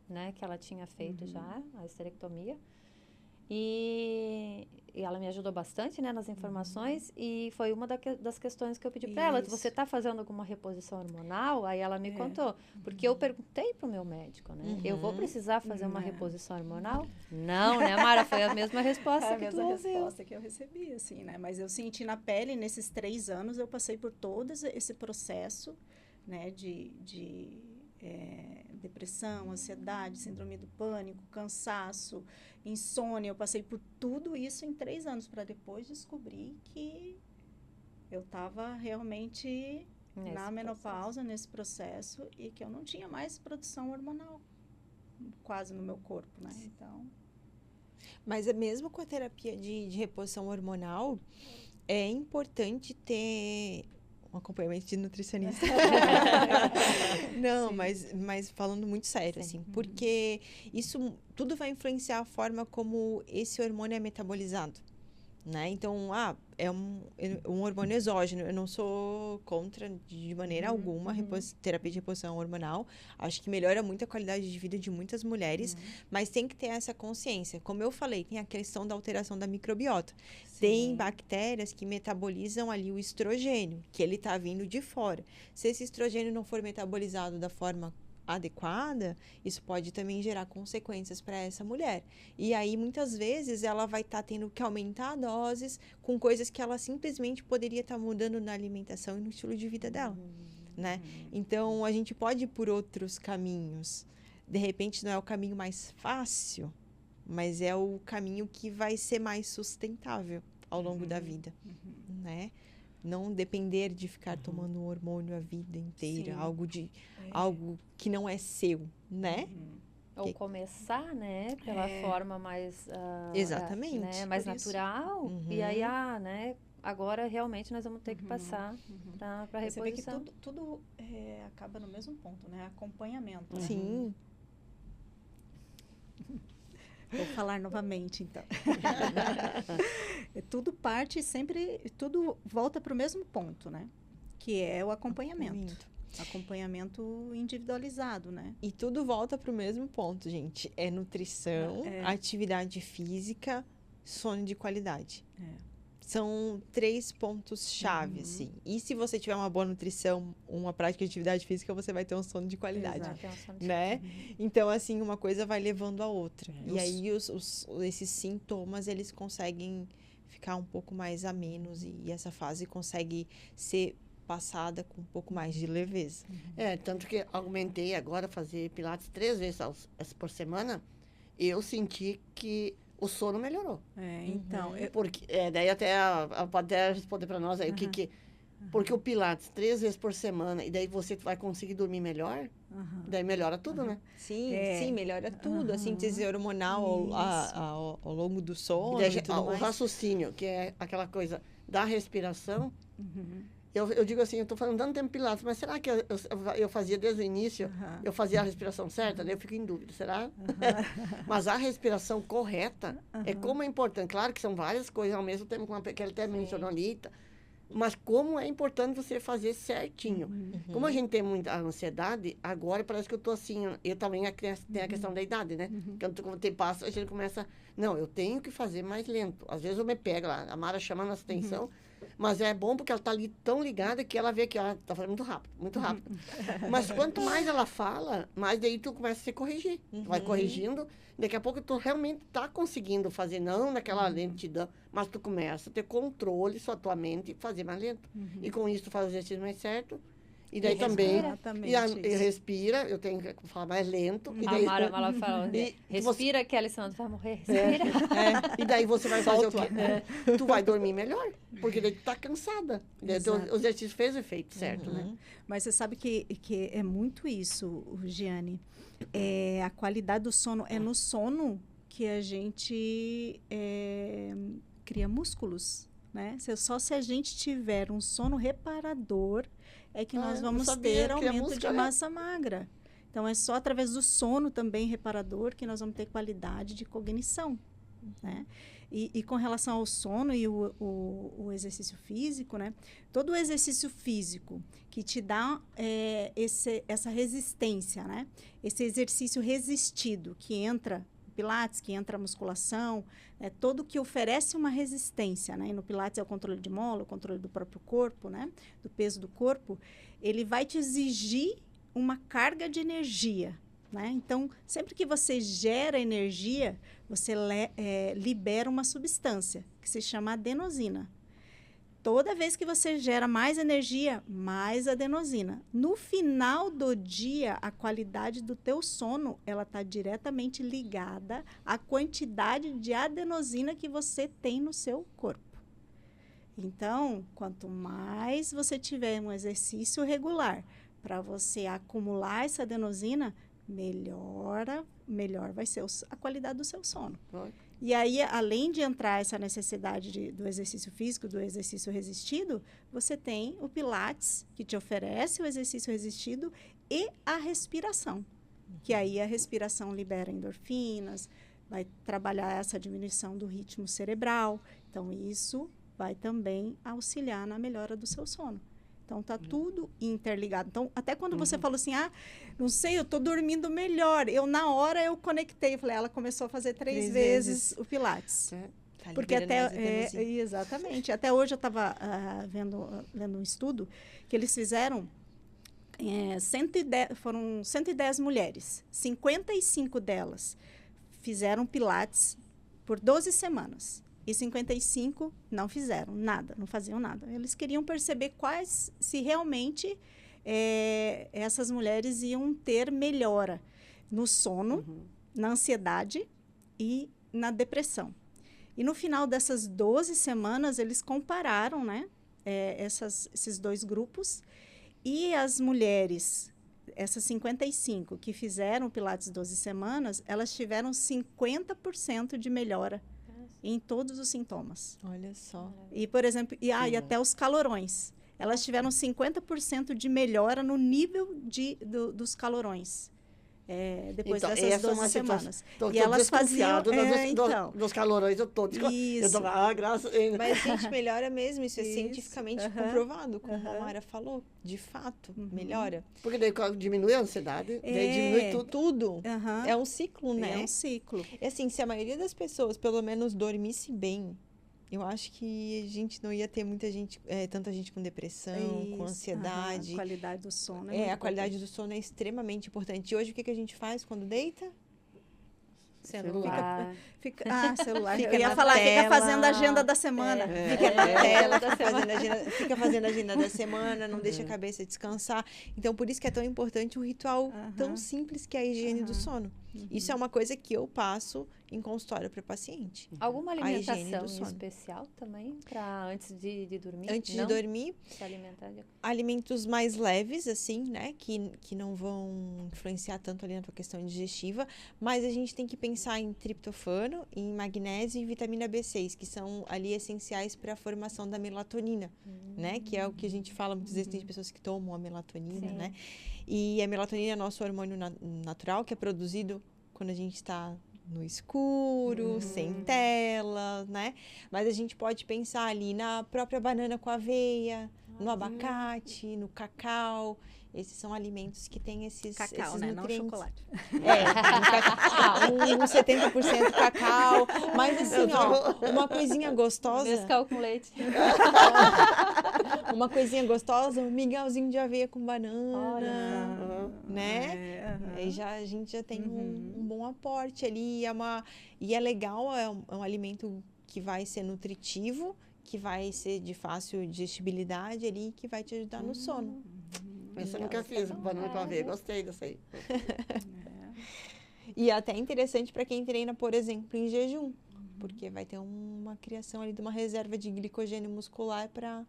né? Que ela tinha feito já a esterectomia. E ela me ajudou bastante, né? Nas informações. E foi uma das questões que eu pedi para ela. Você está fazendo alguma reposição hormonal? Aí ela me contou. Porque eu perguntei para o meu médico, né? Eu vou precisar fazer uma reposição hormonal? Não, né, Mara? Foi a mesma resposta que tu ouviu. A mesma resposta que eu recebi, assim, né? Mas eu senti na pele, nesses 3 anos, eu passei por todo esse processo, né? De depressão, ansiedade, síndrome do pânico, cansaço, insônia. Eu passei por tudo isso em 3 anos para depois descobrir que eu estava realmente na menopausa, nesse processo, e que eu não tinha mais produção hormonal quase no meu corpo, né? Então... Mas mesmo com a terapia de reposição hormonal, é importante ter... um acompanhamento de nutricionista. Não, mas falando muito sério, assim, porque isso tudo vai influenciar a forma como esse hormônio é metabolizado, né? Então, é um hormônio exógeno. Eu não sou contra de maneira alguma terapia de reposição hormonal. Acho que melhora muito a qualidade de vida de muitas mulheres, mas tem que ter essa consciência. Como eu falei, tem a questão da alteração da microbiota. Tem bactérias que metabolizam ali o estrogênio, que ele está vindo de fora. Se esse estrogênio não for metabolizado da forma adequada, isso pode também gerar consequências para essa mulher. E aí, muitas vezes, ela vai estar tendo que aumentar doses com coisas que ela simplesmente poderia estar mudando na alimentação e no estilo de vida dela, né? Então, a gente pode ir por outros caminhos. De repente, não é o caminho mais fácil, mas é o caminho que vai ser mais sustentável ao longo da vida, né? Não depender de ficar tomando um hormônio a vida inteira, algo que não é seu, né? Ou começar, né, pela forma mais... exatamente. Né, mais natural. E aí, né, agora realmente nós vamos ter que passar para reposição. Você vê que tudo acaba no mesmo ponto, né? Acompanhamento. Né? Sim. Vou falar novamente, então. Tudo volta para o mesmo ponto, né? Que é o acompanhamento. Acompanhamento individualizado, né? E tudo volta para o mesmo ponto, gente. É nutrição, atividade física, sono de qualidade. São 3 pontos-chave, assim. E se você tiver uma boa nutrição, uma prática de atividade física, você vai ter um sono de qualidade, né? Então, assim, uma coisa vai levando a outra. E aí, esses sintomas, eles conseguem ficar um pouco mais a menos e essa fase consegue ser passada com um pouco mais de leveza. Tanto que aumentei agora fazer pilates 3 vezes por semana, eu senti que o sono melhorou. Então... Porque, daí até pode até responder para nós aí o que... Porque o pilates 3 vezes por semana, e daí você vai conseguir dormir melhor, daí melhora tudo, né? Sim, melhora tudo. A síntese hormonal ao longo do sono e tudo mais. O raciocínio, que é aquela coisa da respiração... Eu digo assim, eu estou falando tanto tempo pilates, mas será que eu fazia desde o início, eu fazia a respiração certa? Daí eu fico em dúvida, será? Mas a respiração correta é como é importante. Claro que são várias coisas ao mesmo tempo, como que ele até mencionou ali, mas como é importante você fazer certinho. Como a gente tem muita ansiedade, agora parece que eu estou assim, eu também tem a questão da idade, né? Quando tem passo, a gente começa, não, eu tenho que fazer mais lento. Às vezes eu me pego lá, a Mara chama a nossa atenção, mas é bom porque ela está ali tão ligada que ela vê que ela está falando muito rápido, muito rápido. Mas quanto mais ela fala, mais daí tu começa a se corrigir. Tu vai corrigindo, daqui a pouco tu realmente está conseguindo fazer, não naquela lentidão, mas tu começa a ter controle sobre a tua mente e fazer mais lento. E com isso tu faz o exercício mais certo. E daí também, e respira, eu tenho que falar mais lento. E daí, a Mara fala, respira que a Alessandra vai morrer, respira. E daí você vai fazer o quê? Tu vai dormir melhor, porque daí tu tá cansada. O exercício fez o efeito certo, né? Mas você sabe que é muito isso, Giane. A qualidade do sono, é no sono que a gente cria músculos, né? Só se a gente tiver um sono reparador é que nós vamos ter aumento de massa magra. Então, é só através do sono também reparador que nós vamos ter qualidade de cognição, né? E com relação ao sono e o exercício físico, né? Todo o exercício físico que te dá essa resistência, né? Esse exercício resistido que entra no Pilates, que entra a musculação, todo que oferece uma resistência, né? E no Pilates é o controle de mola, o controle do próprio corpo, né? Do peso do corpo. Ele vai te exigir uma carga de energia, né? Então, sempre que você gera energia, você libera uma substância que se chama adenosina. Toda vez que você gera mais energia, mais adenosina. No final do dia, a qualidade do teu sono, ela está diretamente ligada à quantidade de adenosina que você tem no seu corpo. Então, quanto mais você tiver um exercício regular para você acumular essa adenosina, melhor vai ser a qualidade do seu sono. E aí, além de entrar essa necessidade do exercício físico, do exercício resistido, você tem o Pilates, que te oferece o exercício resistido e a respiração. Que aí a respiração libera endorfinas, vai trabalhar essa diminuição do ritmo cerebral. Então, isso vai também auxiliar na melhora do seu sono. Então, tá tudo interligado. Então, até quando você falou assim, não sei, eu tô dormindo melhor. Na hora, eu conectei. Falei, ela começou a fazer 3 vezes o Pilates. Tá porque exatamente. Até hoje eu estava lendo um estudo que eles fizeram, foram 110 mulheres. 55 delas fizeram Pilates por 12 semanas. E 55 não fizeram nada, não faziam nada. Eles queriam perceber se realmente essas mulheres iam ter melhora no sono, na ansiedade e na depressão. E no final dessas 12 semanas, eles compararam, né, esses 2 grupos. E as mulheres, essas 55 que fizeram Pilates 12 semanas, elas tiveram 50% de melhora em todos os sintomas. Olha só. E, por exemplo, e até os calorões. Elas tiveram 50% de melhora no nível dos calorões. Depois dessas 12 semanas. E elas faziam... dos calorões, eu tô graças... Mas, gente, melhora mesmo. Isso é cientificamente comprovado, como a Mara falou. De fato, melhora. Porque daí diminui a ansiedade, daí diminui tudo. É um ciclo, né? É um ciclo. E assim, se a maioria das pessoas, pelo menos, dormisse bem, Eu acho que a gente não ia ter muita gente, tanta gente com depressão, com ansiedade. A qualidade do sono a qualidade do sono é extremamente importante. E hoje, o que a gente faz quando deita? Celular. Celular. Fica Eu ia na falar, tela. fica fazendo a agenda da semana. Fica na tela, fica fazendo a agenda da semana, não deixa a cabeça descansar. Então, por isso que é tão importante um ritual tão simples que é a higiene do sono. Isso é uma coisa que eu passo em consultório para paciente. Alguma alimentação especial também para antes de dormir? Antes de dormir, se alimentar alimentos mais leves, assim, né? Que não vão influenciar tanto ali na tua questão digestiva, mas a gente tem que pensar em triptofano, em magnésio e vitamina B6, que são ali essenciais para a formação da melatonina, né? Que é o que a gente fala muitas vezes, tem pessoas que tomam a melatonina, né? E a melatonina é nosso hormônio natural, que é produzido quando a gente está no escuro, sem tela, né? Mas a gente pode pensar ali na própria banana com aveia, no abacate, no cacau. Esses são alimentos que têm esses cacau, esses né? nutrientes. Não chocolate. Uns 70% cacau. Mas assim, ó, uma coisinha gostosa. Nescau com leite. Uma coisinha gostosa, um mingauzinho de aveia com banana, né? Aí a gente já tem um bom aporte ali. E é legal, é um alimento que vai ser nutritivo, que vai ser de fácil digestibilidade ali, que vai te ajudar no sono. Isso eu nunca fiz, banana com aveia, gostei dessa aí. E é até interessante para quem treina, por exemplo, em jejum, porque vai ter uma criação ali de uma reserva de glicogênio muscular para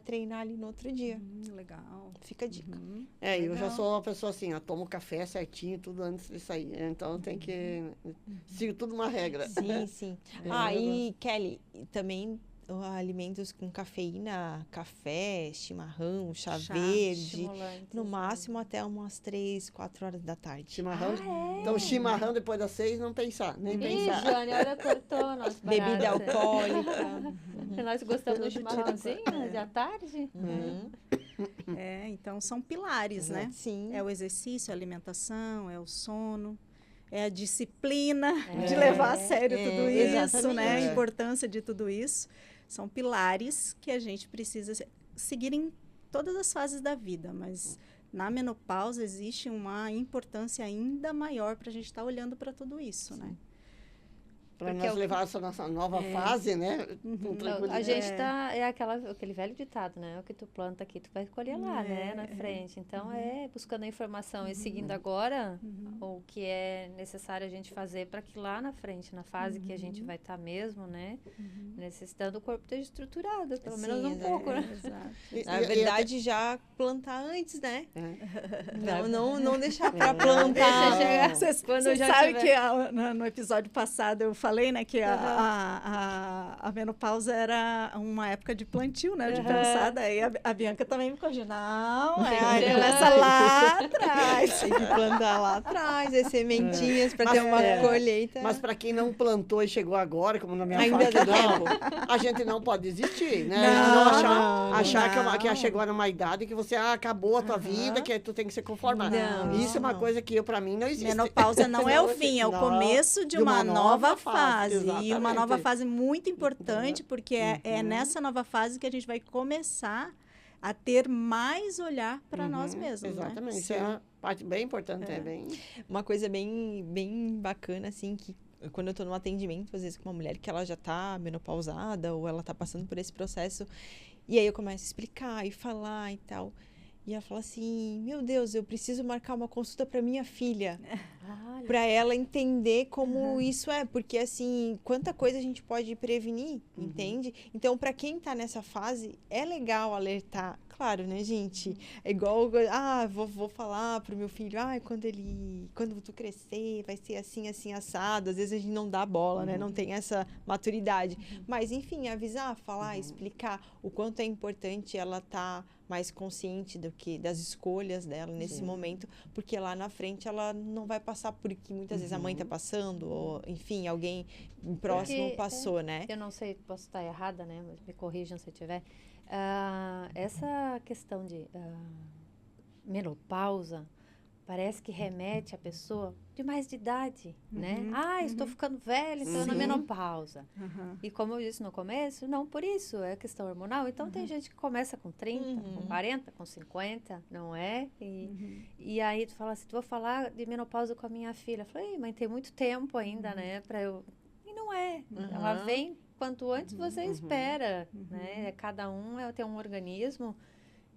treinar ali no outro dia. Legal. Fica a dica. Eu já sou uma pessoa assim, eu tomo café certinho, tudo antes de sair. Então tem que sigo tudo uma regra. Sim, sim. E Kelly, também alimentos com cafeína, café, chimarrão, chá verde, no máximo até umas 3, 4 horas da tarde. Chimarrão? Então, chimarrão depois das 6, não pensar, nem pensar. Jane, olha, cortou nosso bebida alcoólica. Nós gostamos do chimarrãozinho à tarde. Então são pilares, né? Sim. É o exercício, a alimentação, é o sono. É a disciplina de levar a sério tudo isso, né? A importância de tudo isso. São pilares que a gente precisa seguir em todas as fases da vida, mas na menopausa existe uma importância ainda maior para a gente estar olhando para tudo isso, né? Para nós levar essa nossa nova fase, né? A gente aquele velho ditado, né? O que tu planta aqui, tu vai colher lá, né? Na frente. Então, buscando a informação e seguindo agora o que é necessário a gente fazer para que lá na frente, na fase que a gente vai estar mesmo, né? Necessitando o corpo esteja estruturado, pelo menos um pouco, né? Exato. Na verdade, já plantar antes, né? Não deixar para plantar. Você sabe que no episódio passado eu falei, né, que a menopausa era uma época de plantio, né, de pensada. Aí a Bianca também me corrigiu. Não, começa lá atrás. Tem que plantar lá atrás, as sementinhas para ter uma colheita. Mas para quem não plantou e chegou agora, como na minha ainda fase, a gente não pode desistir, né? Não achar que chegou numa idade que você acabou a tua vida, que tu tem que se conformar. Isso é uma coisa que para mim não existe. Menopausa não é o fim, é o começo de uma nova fase. E uma nova fase muito importante, porque é nessa nova fase que a gente vai começar a ter mais olhar para nós mesmos. Exatamente. Né? Isso é uma parte bem importante. Uma coisa bem bacana, assim, que quando eu estou no atendimento, às vezes com uma mulher que ela já está menopausada ou ela está passando por esse processo, e aí eu começo a explicar e falar e tal. E ela fala assim, meu Deus, eu preciso marcar uma consulta para minha filha, para ela entender como isso é, porque assim, quanta coisa a gente pode prevenir, entende? Então, para quem está nessa fase, é legal alertar, claro, né, gente? É igual, vou falar pro meu filho, quando tu crescer, vai ser assim, assim, assado. Às vezes a gente não dá bola, né? Não tem essa maturidade. Mas, enfim, avisar, falar, explicar o quanto é importante ela estar mais consciente das escolhas dela nesse momento, porque lá na frente ela não vai passar por que muitas vezes a mãe está passando, ou, enfim, alguém próximo passou, né? Eu não sei, posso estar errada, né? Mas me corrijam se eu tiver. Essa questão de menopausa, parece que remete a pessoa de mais de idade, né? Estou ficando velha, estou na menopausa. E como eu disse no começo, não por isso, é questão hormonal. Então, tem gente que começa com 30, com 40, com 50, não é? E aí, tu fala assim, vou falar de menopausa com a minha filha. Eu falei, mas tem muito tempo ainda, né? Pra eu... E não é. Ela vem quanto antes você espera, né? Cada um tem um organismo.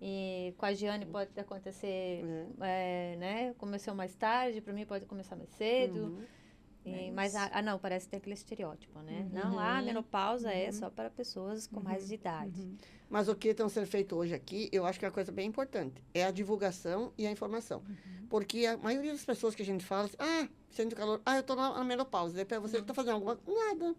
E com a Giane pode acontecer, né? Começou mais tarde, para mim pode começar mais cedo. Mas, não, parece ter aquele estereótipo, né? Não, a menopausa é só para pessoas com mais de idade. Mas o que está sendo feito hoje aqui, eu acho que é uma coisa bem importante. É a divulgação e a informação. Porque a maioria das pessoas que a gente fala, sente calor, eu estou na menopausa. Depois você está fazendo alguma coisa? Nada.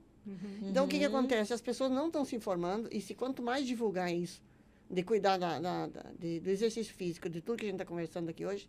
Então, o que acontece? As pessoas não estão se informando e quanto mais divulgar isso, de cuidar do exercício físico, de tudo que a gente está conversando aqui hoje,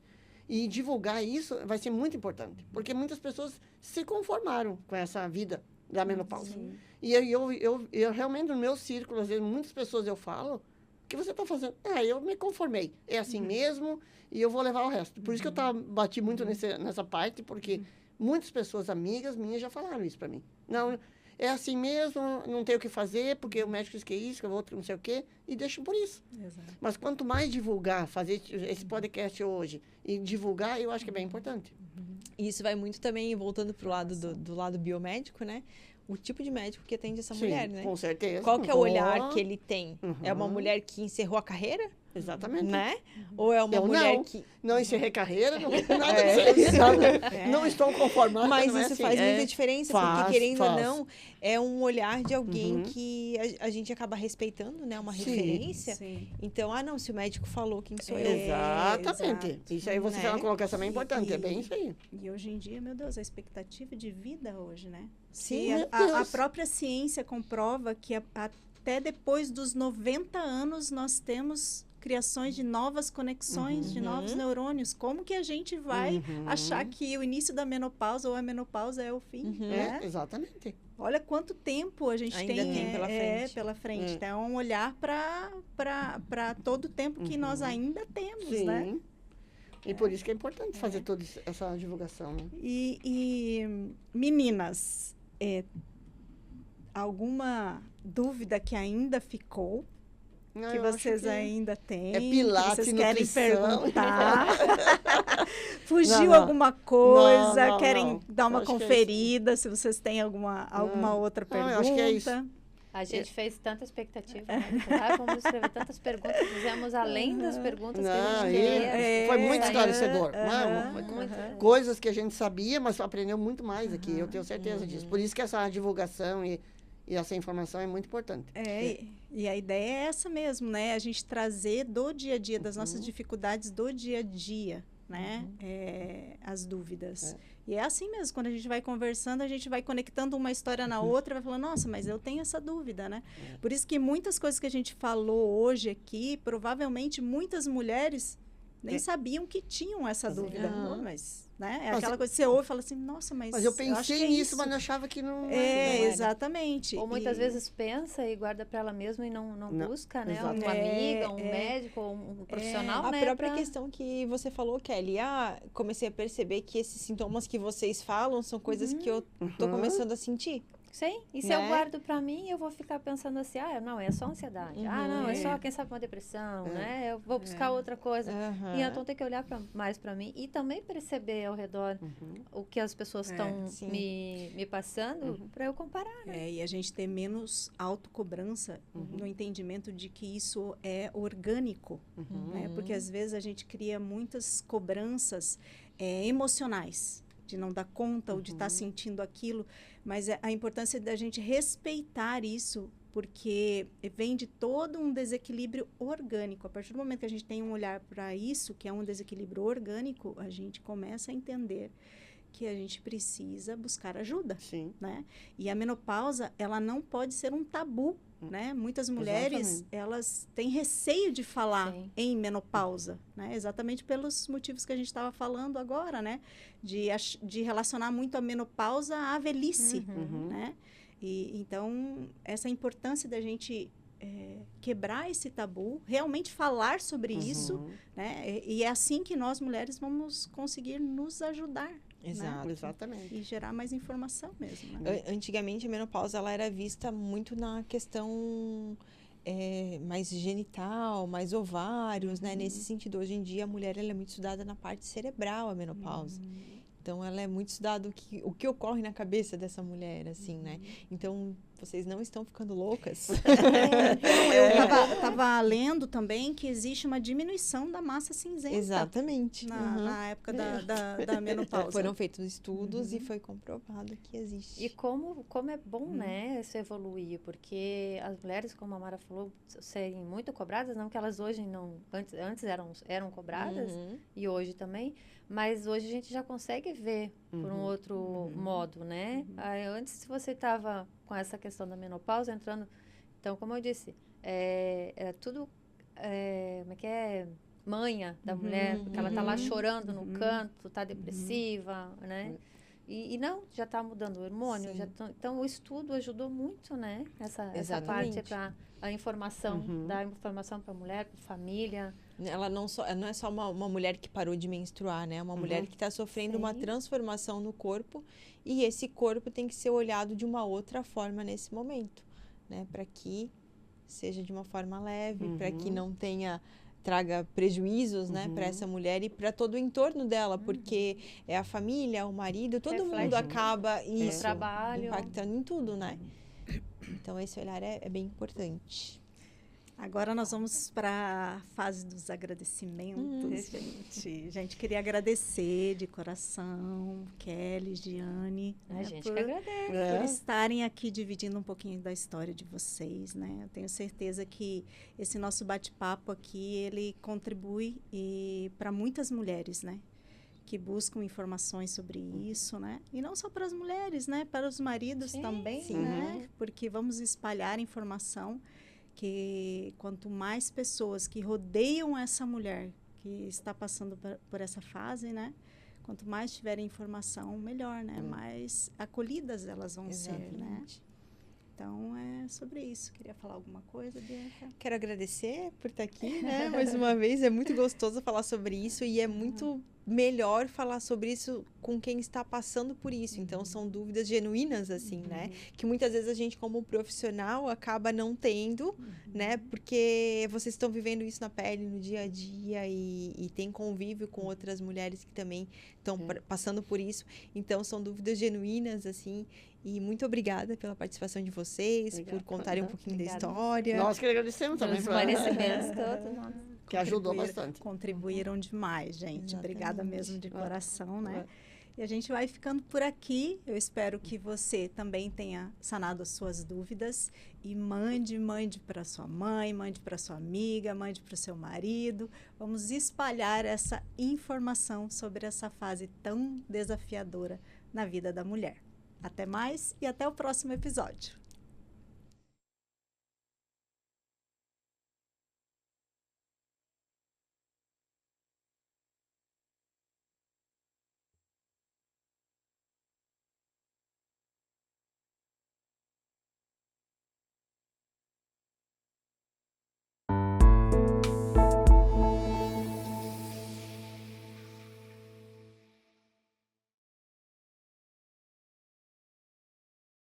e divulgar isso vai ser muito importante, porque muitas pessoas se conformaram com essa vida da menopausa. E eu realmente, no meu círculo, às vezes, muitas pessoas eu falo, o que você está fazendo? Eu me conformei, é assim mesmo, e eu vou levar o resto. Por isso que eu bati muito nessa parte, porque muitas pessoas, amigas minhas, já falaram isso para mim. Não, é assim mesmo, não tem o que fazer, porque o médico disse que é isso, que o outro não sei o quê, e deixam por isso. Exato. Mas quanto mais divulgar, fazer esse podcast hoje e divulgar, eu acho que é bem importante. E isso vai muito também, voltando para o lado do lado biomédico, né? O tipo de médico que atende essa mulher, né? Com certeza. Qual que é o olhar que ele tem? É uma mulher que encerrou a carreira? Exatamente. Né? Ou é uma mulher que... Não encerrei carreira, não nada disso. Não estou conformada. Mas não isso assim. faz muita diferença, porque querendo ou não, é um olhar de alguém Uhum. que a gente acaba respeitando, né? Uma Sim. referência. Sim. Então, não, se o médico falou, quem sou eu? Exatamente. exato. Isso aí você Né? fez uma colocação bem importante. É bem isso aí. E hoje em dia, meu Deus, a expectativa de vida hoje, né? Sim, E meu a Deus. própria ciência comprova que até depois dos 90 anos nós temos criações de novas conexões, de novos neurônios. Como que a gente vai achar que o início da menopausa ou a menopausa é o fim? Né? Exatamente. Olha quanto tempo a gente Ainda tem pela frente. pela frente. Então, é um olhar para todo o tempo que nós ainda temos, Sim. né? E por isso que é importante fazer toda essa divulgação. Né? E meninas, alguma dúvida que ainda ficou? Não, Que eu acho vocês que ainda têm? é Pilates, que vocês querem nutrição. perguntar? Fugiu Não. alguma coisa? Não, querem não. dar uma Acho que é isso. conferida? Se vocês têm alguma outra Não, eu pergunta? acho que é isso. A gente fez tanta expectativa, né? Vamos escrever tantas perguntas, fizemos além das perguntas que a Não, gente queria. foi muito Saiu- esclarecedor. Muito. Coisas que a gente sabia, mas aprendeu muito mais aqui. Eu tenho certeza disso. Por isso que essa divulgação e essa informação é muito importante. E a ideia é essa mesmo, né? A gente trazer do dia a dia, das nossas dificuldades do dia a dia, né? As dúvidas. E é assim mesmo, quando a gente vai conversando, a gente vai conectando uma história na outra, vai falando, nossa, mas eu tenho essa dúvida, né? Por isso que muitas coisas que a gente falou hoje aqui, provavelmente muitas mulheres nem sabiam que tinham essa dúvida. Não, mas, né? É Mas aquela coisa que você ouve e fala assim, nossa, mas eu acho pensei que é nisso, isso. mas eu achava que não. Exatamente. Ou muitas vezes pensa e guarda para ela mesma e não busca, né? exato. Uma amiga, um médico, um profissional, A né? própria questão que você falou, Kelly, comecei a perceber que esses sintomas que vocês falam são coisas que eu tô começando a sentir. Sim, e se Né? eu guardo pra mim, eu vou ficar pensando assim, não, é só ansiedade. Não, é só, quem sabe, uma depressão, né? Eu vou buscar outra coisa. E então tem que olhar mais pra mim e também perceber ao redor o que as pessoas estão me passando pra eu comparar, né? E a gente ter menos autocobrança no entendimento de que isso é orgânico, né? Porque às vezes a gente cria muitas cobranças emocionais, de não dar conta ou de estar sentindo aquilo, mas a importância da gente respeitar isso, porque vem de todo um desequilíbrio orgânico. A partir do momento que a gente tem um olhar para isso, que é um desequilíbrio orgânico, a gente começa a entender que a gente precisa buscar ajuda, né? E a menopausa, ela não pode ser um tabu, né? Muitas mulheres, elas têm receio de falar em menopausa, né? Exatamente pelos motivos que a gente estava falando agora, né? De relacionar muito a menopausa à velhice, né? E então, essa importância da gente quebrar esse tabu, realmente falar sobre isso, né? E é assim que nós, mulheres, vamos conseguir nos ajudar. Exato. Né? Exatamente. E gerar mais informação mesmo. Né? Antigamente, a menopausa ela era vista muito na questão mais genital, mais ovários, né? Nesse sentido, hoje em dia, a mulher ela é muito estudada na parte cerebral, a menopausa. Então, ela é muito estudada o que ocorre na cabeça dessa mulher, assim, né? Então, vocês não estão ficando loucas. Eu estava lendo também que existe uma diminuição da massa cinzenta. Exatamente. Na época da menopausa. Foram feitos estudos e foi comprovado que existe. E como é bom, né, isso evoluir, porque as mulheres, como a Mara falou, serem muito cobradas, não que elas hoje não... Antes eram cobradas, e hoje também, mas hoje a gente já consegue ver por um outro modo, né? Aí, antes, se você estava com essa questão da menopausa entrando... Então, como eu disse, é tudo... como é que é? Manha da mulher, porque ela tá lá chorando no canto, tá depressiva, né? E não, já tá mudando o hormônio. Então, o estudo ajudou muito, né? Essa parte para a informação, dar informação para a mulher, para a família. Ela não é só uma mulher que parou de menstruar, né? É uma mulher que está sofrendo uma transformação no corpo e esse corpo tem que ser olhado de uma outra forma nesse momento, né? Para que seja de uma forma leve, para que não traga prejuízos, né, para essa mulher e para todo o entorno dela, porque é a família, o marido, todo mundo acaba impactando em tudo, né? Então, esse olhar é bem importante. Agora nós vamos para a fase dos agradecimentos, gente. Gente, queria agradecer de coração, Kelly, Giane, a gente que agradece. Por estarem aqui dividindo um pouquinho da história de vocês, né? Eu tenho certeza que esse nosso bate-papo aqui, ele contribui para muitas mulheres, né? Que buscam informações sobre isso, né? E não só para as mulheres, né? Para os maridos também, né? Porque vamos espalhar informação que quanto mais pessoas que rodeiam essa mulher que está passando por essa fase, né? Quanto mais tiverem informação, melhor, né? Mais acolhidas elas vão ser, né? Então, é sobre isso. Queria falar alguma coisa, Bianca? Quero agradecer por estar aqui, né? Mais uma vez, é muito gostoso falar sobre isso e é muito melhor falar sobre isso com quem está passando por isso. Então, são dúvidas genuínas, assim, né? Que muitas vezes a gente, como profissional, acaba não tendo, né? Porque vocês estão vivendo isso na pele, no dia a dia e tem convívio com outras mulheres que também estão passando por isso. Então, são dúvidas genuínas, assim. E muito obrigada pela participação de vocês, por contarem um pouquinho da história. Nós que agradecemos também. Os esclarecimentos todos. Que ajudou bastante. Contribuíram demais, gente. Obrigada mesmo de coração, né? E a gente vai ficando por aqui. Eu espero que você também tenha sanado as suas dúvidas. E mande para sua mãe, mande para sua amiga, mande para o seu marido. Vamos espalhar essa informação sobre essa fase tão desafiadora na vida da mulher. Até mais e até o próximo episódio.